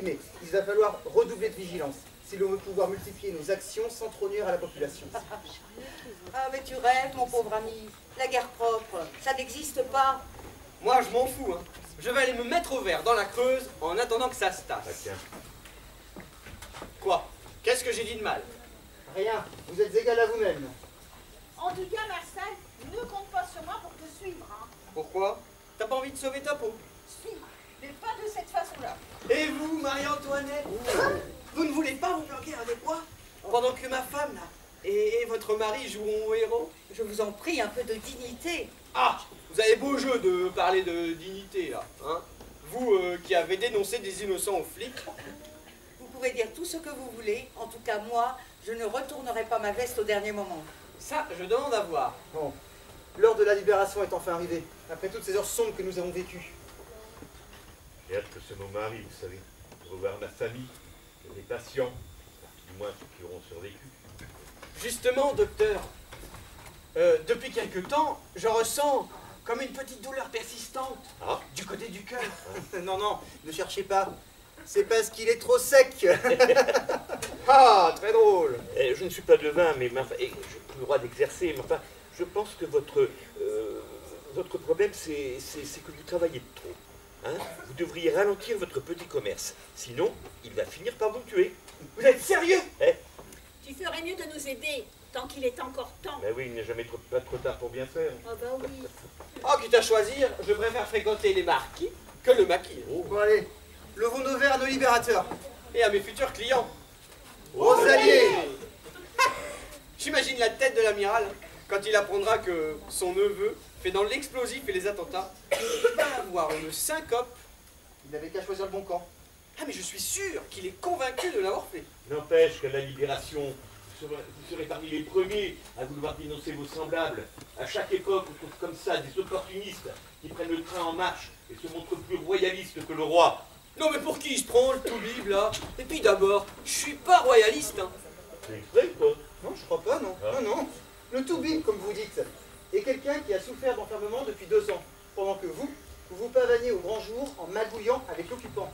mais il va falloir redoubler de vigilance si l'on veut pouvoir multiplier nos actions sans trop nuire à la population. Ah, mais tu rêves, mon pauvre ami. La guerre propre, ça n'existe pas. Moi, je m'en fous, hein. Je vais aller me mettre au vert dans la Creuse en attendant que ça se tasse. Ah, tiens. Quoi? Qu'est-ce que j'ai dit de mal? Rien, vous êtes égal à vous-même. En tout cas, Marcel, ne compte pas sur moi pour te suivre. Hein. Pourquoi? T'as pas envie de sauver ta peau? Suivre, mais pas de cette façon-là. Et vous, Marie-Antoinette? Vous ne voulez pas vous planquer un des bois? Pendant que ma femme, là, et votre mari joueront au héros? Je vous en prie, un peu de dignité. Ah! Vous avez beau jeu de parler de dignité, là, hein? Vous qui avez dénoncé des innocents aux flics. Vous pouvez dire tout ce que vous voulez. En tout cas, moi, je ne retournerai pas ma veste au dernier moment. Ça, je demande à voir. Bon, l'heure de la libération est enfin arrivée, après toutes ces heures sombres que nous avons vécues. J'ai hâte que ce moment arrive, vous savez, de revoir ma famille, mes patients, du moins ceux qui auront survécu. Justement, docteur, depuis quelque temps, je ressens comme une petite douleur persistante Ah. du côté du cœur. Non, ne cherchez pas. C'est parce qu'il est trop sec. Ah, très drôle. Je ne suis pas devin, mais enfin, et je plus le droit d'exercer, mais enfin, je pense que votre problème, c'est que vous travaillez trop. Hein? Vous devriez ralentir votre petit commerce, sinon il va finir par vous tuer. Vous êtes sérieux? Tu ferais mieux de nous aider, tant qu'il est encore temps. Ben oui, il n'est jamais pas trop tard pour bien faire. Ah bah oui. Oh, quitte à choisir, je préfère fréquenter les marquis que le maquis. Bon allez, levons nos verres à nos libérateurs. Et à mes futurs clients. Aux alliés. J'imagine la tête de l'amiral quand il apprendra que son neveu fait dans l'explosif et les attentats. Il va avoir une syncope. Il n'avait qu'à choisir le bon camp. Ah, mais je suis sûr qu'il est convaincu de l'avoir fait. N'empêche qu'à la libération, vous serez parmi les premiers à vouloir dénoncer vos semblables. À chaque époque, on trouve comme ça des opportunistes qui prennent le train en marche et se montrent plus royalistes que le roi. Non, mais pour qui il se prend, le tout-bib, là? Et puis d'abord, je suis pas royaliste, hein. C'est exprès, quoi. Non, je crois pas, non. Ah. Non. Le Toubib, comme vous dites, est quelqu'un qui a souffert d'enfermement depuis 2 ans, pendant que vous vous pavaniez au grand jour en magouillant avec l'occupant.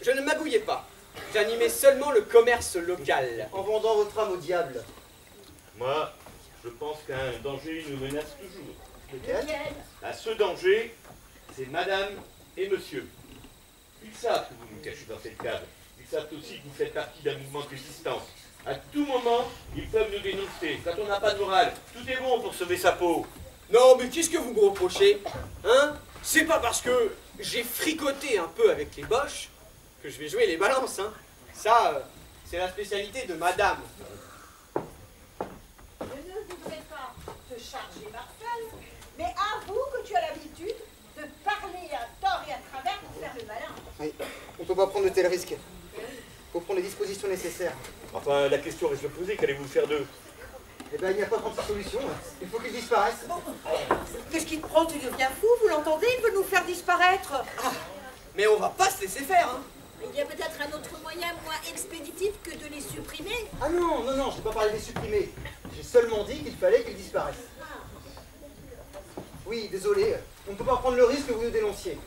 Je ne magouillais pas. J'animais seulement le commerce local. En vendant votre âme au diable. Moi, je pense qu'un danger nous menace toujours. Lequel? À ce danger, c'est madame et monsieur. Ils savent que vous nous cachez dans cette cave. Ils savent aussi que vous faites partie d'un mouvement de résistance. À tout moment, ils peuvent nous dénoncer. Quand on n'a pas de morale, tout est bon pour sauver sa peau. Non, mais qu'est-ce que vous me reprochez? Hein? C'est pas parce que j'ai fricoté un peu avec les boches que je vais jouer les balances, hein. Ça, c'est la spécialité de madame. Je ne voudrais pas te charger, Marcel, mais avoue que tu as l'habitude de parler à tort et à travers pour faire le malin. Oui, on ne peut pas prendre de tels risques. Il faut prendre les dispositions nécessaires. Enfin, la question reste posée. Qu'allez-vous faire d'eux? Eh bien, il n'y a pas 36 solutions. Il faut qu'ils disparaissent. Qu'est-ce qui te prend? Tu deviens fou, vous l'entendez? Il veut nous faire disparaître. Ah, mais on va pas se laisser faire, hein. Il y a peut-être un autre moyen moins expéditif que de les supprimer. Ah non, non, non, je n'ai pas parlé des supprimer. J'ai seulement dit qu'il fallait qu'ils disparaissent. Oui, désolé, on ne peut pas prendre le risque que vous nous dénonciez.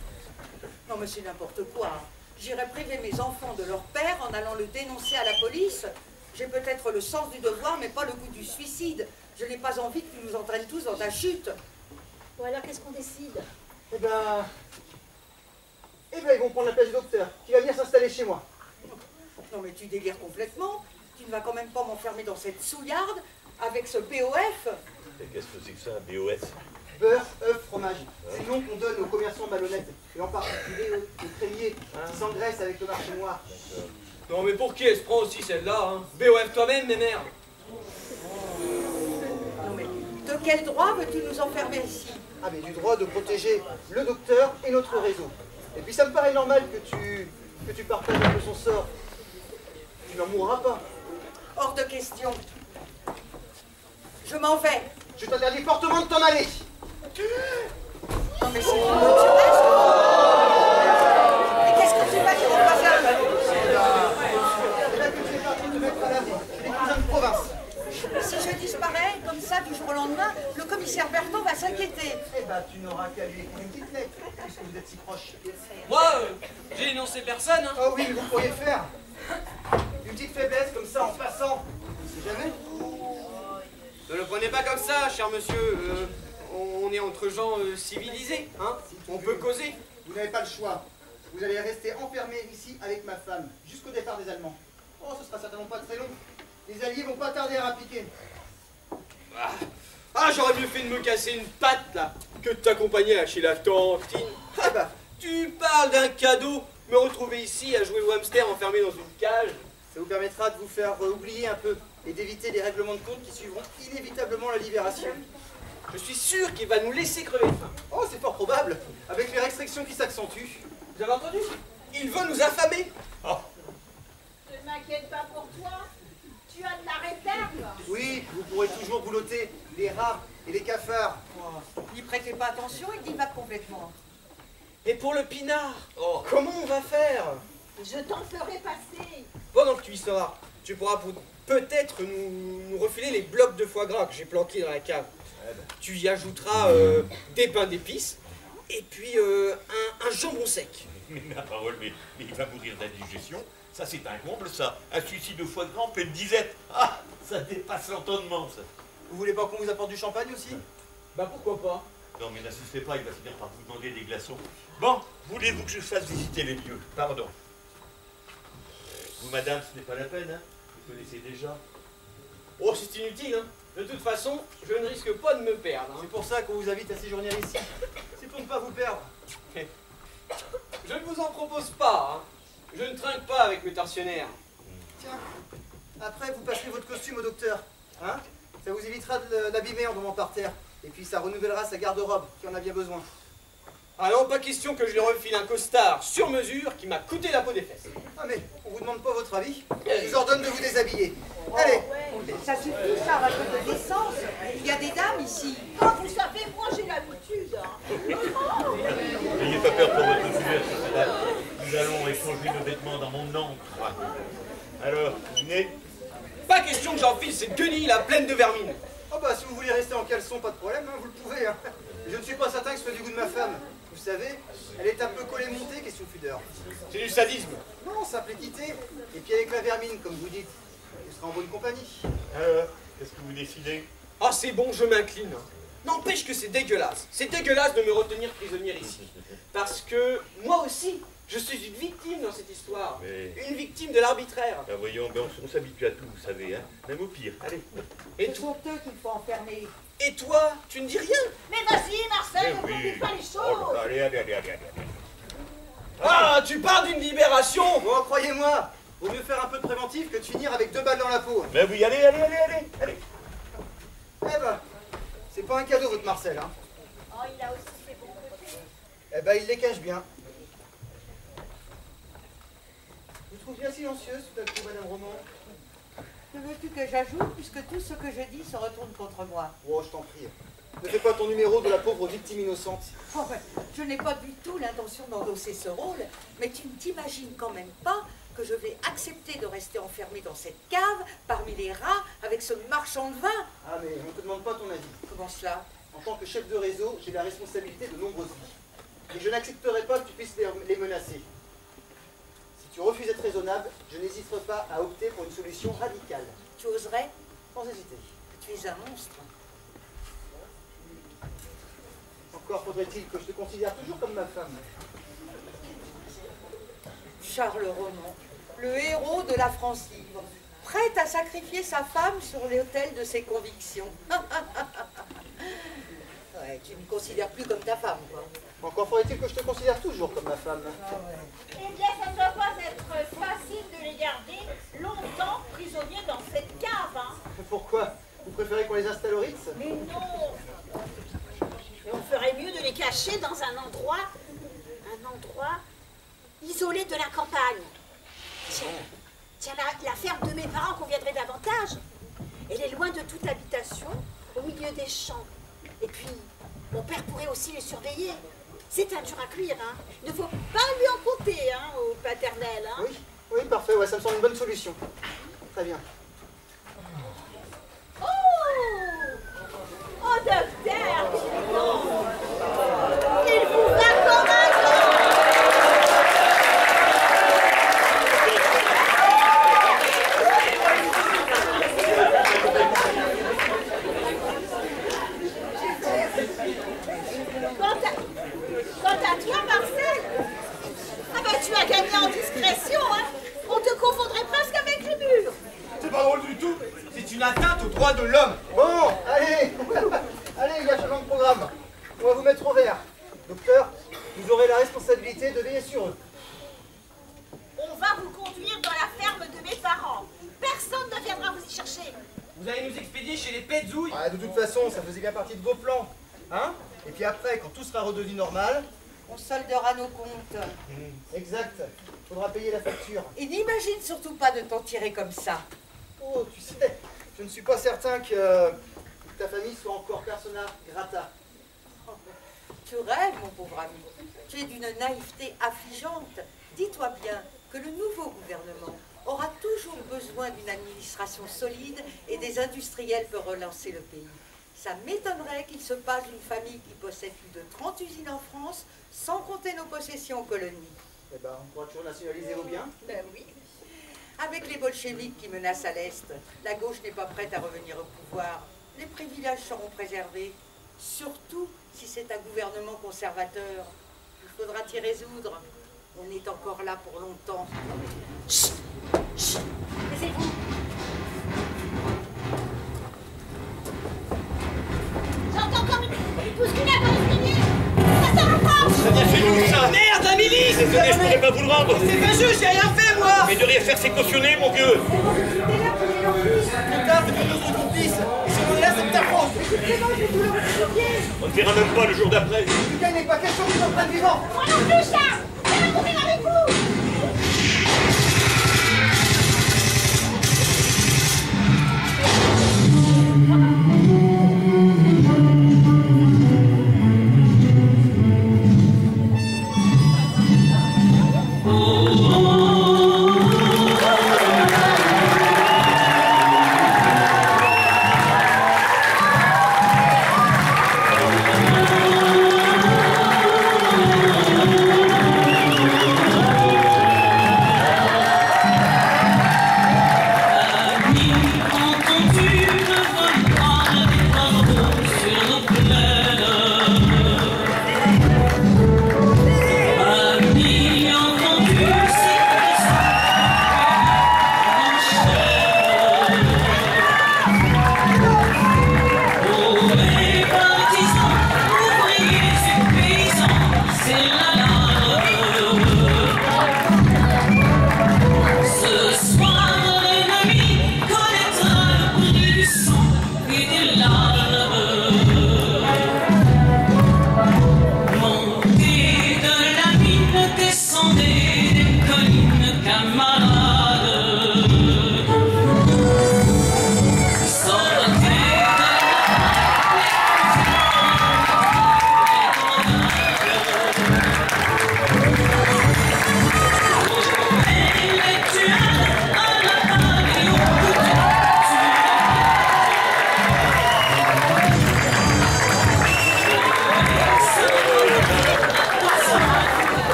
Non, mais c'est n'importe quoi. J'irai priver mes enfants de leur père en allant le dénoncer à la police. J'ai peut-être le sens du devoir, mais pas le goût du suicide. Je n'ai pas envie qu'ils nous entraînent tous dans la chute. Bon, alors qu'est-ce qu'on décide? Eh ben, ils vont prendre la place du docteur, qui va venir s'installer chez moi. Non, mais tu délires complètement. Tu ne vas quand même pas m'enfermer dans cette souillarde avec ce BOF. Et qu'est-ce que c'est que ça, un BOS? Beurre, œuf, fromage. C'est le nom qu'on donne aux commerçants malhonnêtes, et en particulier aux crémiers qui s'engraissent avec le marché noir. Non, mais pour qui elle se prend aussi celle-là, hein? BOF toi-même, mes mères. Non, mais de quel droit veux-tu nous enfermer ici? Ah, mais du droit de protéger le docteur et notre réseau. Et puis ça me paraît normal que tu partages un peu son sort. Tu n'en mourras pas. Hors de question. Je m'en vais. Je t'interdis fortement de t'en aller. Non, mais c'est une autre chose. Mais qu'est-ce que tu vas dire au voisin? C'est là que tu es parti te mettre à l'abri. Les cousins de province. Si je disparais, comme ça, du jour au lendemain, le commissaire Berton va s'inquiéter. Eh ben, tu n'auras qu'à lui écrire une petite lettre, puisque vous êtes si proches. Moi, j'ai énoncé personne, hein. Oh oui, mais vous pourriez le faire. Une petite faiblesse comme ça en passant. On sait jamais. Ne le prenez pas comme ça, cher monsieur. On est entre gens civilisés, hein. On peut causer. Vous n'avez pas le choix. Vous allez rester enfermé ici avec ma femme, jusqu'au départ des Allemands. Oh, ce sera certainement pas très long. Les Alliés vont pas tarder à rappliquer. Ah, j'aurais mieux fait de me casser une patte, là, que de t'accompagner chez la tantine. Ah bah, Tu parles d'un cadeau, me retrouver ici à jouer au hamster enfermé dans une cage. ça vous permettra de vous faire oublier un peu et d'éviter les règlements de compte qui suivront inévitablement la libération. Je suis sûr qu'il va nous laisser crever de faim. Oh, c'est fort probable, avec les restrictions qui s'accentuent. Vous avez entendu? Il veut nous affamer. Ne m'inquiète pas pour toi. Tu as de la réserve. Oui, vous pourrez toujours boulotter les rats et les cafards. N'y prêtez pas attention, il divague complètement. Et pour le pinard, comment on va faire? Je t'en ferai passer. Pendant que tu y seras, tu pourras peut-être nous refiler les blocs de foie gras que j'ai planqués dans la cave. Tu y ajouteras des pains d'épices et puis un jambon sec. Mais ma parole, mais il va mourir d'indigestion. Ça, c'est un comble, ça. Un suicide de foie gras en pleine disette. Ah, ça dépasse l'entendement, ça. Vous voulez pas qu'on vous apporte du champagne aussi? Bah pourquoi pas? Non, mais n'insistez pas, il va finir par vous demander des glaçons. Bon, voulez-vous que je fasse visiter les lieux? Pardon. Vous, madame, ce n'est pas la peine, hein? Vous connaissez déjà. Oh, c'est inutile, hein. De toute façon, je ne risque pas de me perdre, hein. C'est pour ça qu'on vous invite à séjourner ici. C'est pour ne pas vous perdre. Je ne vous en propose pas, hein. Je ne trinque pas avec mes tortionnaires. Tiens, après vous passerez votre costume au docteur. Hein? Ça vous évitera de l'abîmer en tombant par terre. Et puis ça renouvellera sa garde-robe, qui en a bien besoin. Ah non, pas question que je lui refile un costard sur mesure qui m'a coûté la peau des fesses. Ah mais, on vous demande pas votre avis. Je vous ordonne de vous déshabiller. Allez. Ça suffit, ça, un peu de décence. Il y a des dames ici. Oh, vous savez, moi j'ai l'habitude. Hein. N'ayez pas peur pour votre couverture, madame. Nous allons échanger nos vêtements dans mon encre. Alors, dîner? Pas question que j'enfile cette guenille là pleine de vermine. Oh bah si vous voulez rester en caleçon, pas de problème, hein, vous le pouvez. Hein. Je ne suis pas certain que ce soit du goût de ma femme. Vous savez, elle est un peu collée montée, question pudeur. C'est du sadisme. Non, simple équité. Et puis avec la vermine, comme vous dites, vous serez en bonne compagnie. Alors, qu'est-ce que vous décidez? Ah c'est bon, je m'incline. N'empêche que c'est dégueulasse. C'est dégueulasse de me retenir prisonnière ici. Parce que moi aussi, je suis une victime dans cette histoire. Mais... Une victime de l'arbitraire. Ah, voyons, ben on s'habitue à tout, vous savez, hein. Même au pire. Allez. Et Ce sont eux qu'il faut enfermer. Et toi, tu ne dis rien? Mais vas-y, Marcel, ne Mais oui. complique pas les Oh là choses. là, allez. Ah, tu parles d'une libération? Bon, croyez-moi, vaut mieux faire un peu de préventif que de finir avec 2 balles dans la peau. Mais oui, allez. Eh ben, c'est pas un cadeau votre Marcel, hein. Oh, il a aussi ses bons côtés. Eh ben, il les cache bien. Je vous trouve bien silencieuse tout à coup, Madame Roman. Que veux-tu que j'ajoute, puisque tout ce que je dis se retourne contre moi? Oh, je t'en prie. Ne fais pas ton numéro de la pauvre victime innocente. Oh, ben, je n'ai pas du tout l'intention d'endosser ce rôle, mais tu ne t'imagines quand même pas que je vais accepter de rester enfermée dans cette cave, parmi les rats, avec ce marchand de vin. Ah, mais on ne te demande pas ton avis. Comment cela? En tant que chef de réseau, j'ai la responsabilité de nombreuses vies. Et je n'accepterai pas que tu puisses les menacer. Si tu refuses d'être raisonnable, je n'hésiterai pas à opter pour une solution radicale. Tu oserais? Sans hésiter. Tu es un monstre. Encore faudrait-il que je te considère toujours comme ma femme. Charles Renan, le héros de la France libre, prêt à sacrifier sa femme sur l'autel de ses convictions. Ouais, tu ne me considères plus comme ta femme, quoi. Encore faudrait-il que je te considère toujours comme ma femme. Ah ouais. Eh bien, ça ne doit pas être facile de les garder longtemps prisonniers dans cette cave, hein. Pourquoi? Vous préférez qu'on les installe au Ritz? Mais non. Et on ferait mieux de les cacher dans un endroit isolé de la campagne. Tiens, la ferme de mes parents conviendrait davantage. Elle est loin de toute habitation, au milieu des champs. Et puis, mon père pourrait aussi les surveiller. C'est un dur à cuire, hein. Il ne faut pas lui en compter, hein, au paternel, hein. Oui, parfait, ouais, ça me semble une bonne solution. Très bien. Oh, docteur, non. Il vous va comme un Quant à toi, Marcel, ah ben tu as gagné en discrétion, hein. On te confondrait presque avec le mur. C'est pas drôle du tout. C'est une atteinte aux droits de l'homme. Bon, allez. Allez, il y a changement de programme. On va vous mettre au vert. Docteur, vous aurez la responsabilité de veiller sur eux. On va vous conduire dans la ferme de mes parents. Personne ne viendra vous y chercher. Vous allez nous expédier chez les Petzouilles. Ah, de toute façon, ça faisait bien partie de vos plans. Hein? Et puis après, quand tout sera redevenu normal... On soldera nos comptes. Exact. Faudra payer la facture. Et n'imagine surtout pas de t'en tirer comme ça. Oh, tu sais, je ne suis pas certain que ta famille soit encore persona grata. Tu rêves, mon pauvre ami. Tu es d'une naïveté affligeante. Dis-toi bien que le nouveau gouvernement aura toujours besoin d'une administration solide et des industriels pour relancer le pays. Ça m'étonnerait qu'il se passe d'une famille qui possède plus de 30 usines en France, sans compter nos possessions aux colonies. Eh ben, on pourra toujours nationaliser vos biens. Ben oui. Avec les bolcheviks qui menacent à l'Est, la gauche n'est pas prête à revenir au pouvoir. Les privilèges seront préservés, surtout si c'est un gouvernement conservateur. Il faudra t'y résoudre. On est encore là pour longtemps. Chut! Chut! Taisez-vous! J'entends comme une bousculade dans l'escalier. Ça se rapproche. Ça vient chez nous, ça. Merde, Amélie! Désolé, je pourrais pas vous le rendre. C'est pas juste, j'ai rien fait, moi! Mais de rien faire, c'est cautionné, mon vieux. Putain, c'est notre complice. Et si on est là, c'est de ta faute. On ne verra même pas le jour d'après. Putain, il n'est pas question qu'ils s'en prennent vivants. Moi non plus, Charles. Je vais courir avec vous.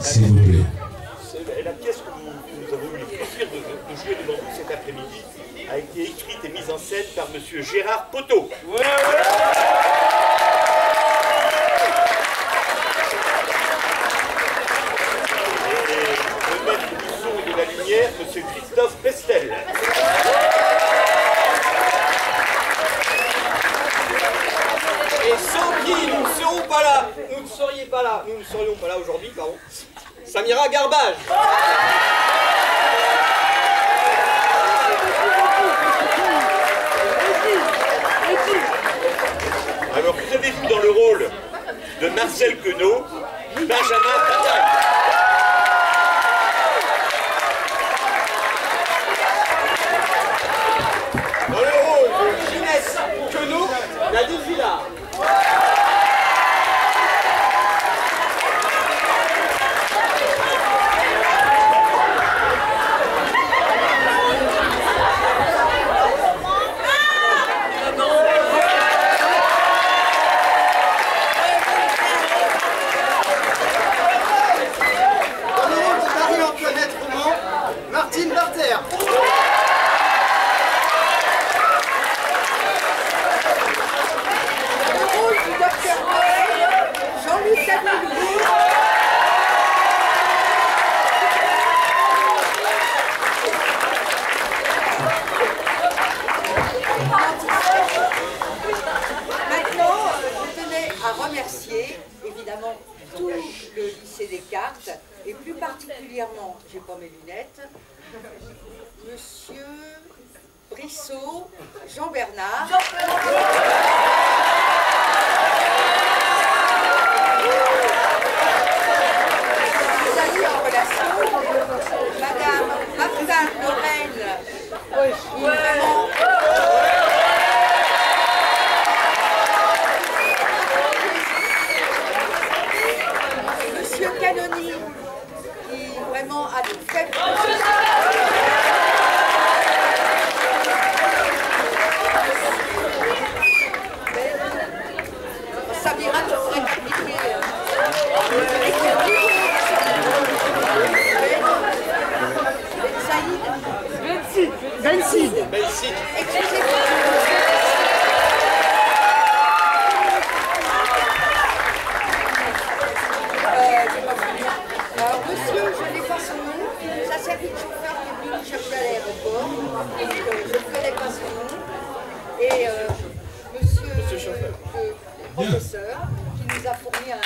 S'il vous plaît. La pièce que nous avons eu le plaisir de jouer devant vous cet après-midi a été écrite et mise en scène par M. Gérard Poteau. Et le maître du son et de la lumière, M. Christophe Pestel. Et sans qui nous ne serons pas là, nous ne serions pas là aujourd'hui, pardon. Samira Garbage. Alors vous avez vu dans le rôle de Marcel Queneau, Benjamin Tataille. Dans le rôle de Ginès Queneau, Nadine Villard. Dans le rôle de Marie-Antoinette Roman, Martine Barter. Le rôle du docteur Noël, Jean-Luc Daniel. Maintenant, je tenais à remercier évidemment tout le lycée Descartes et plus particulièrement, j'ai pas mes lunettes, Monsieur Brissot, Jean-Bernard. Mes amis en relation, Madame Martha Lorraine, qui vraiment Monsieur Canoni, qui vraiment a tout fait pour Samira, tu pourrais t'appliquer. Saïd. Belsic. Excusez-moi. Alors, monsieur, je n'ai pas son nom, ça servit de chauffeur qui est venu nous chercher à l'aéroport, donc je ne connais pas son nom. Et monsieur, chauffeur. le professeur qui nous a fourni un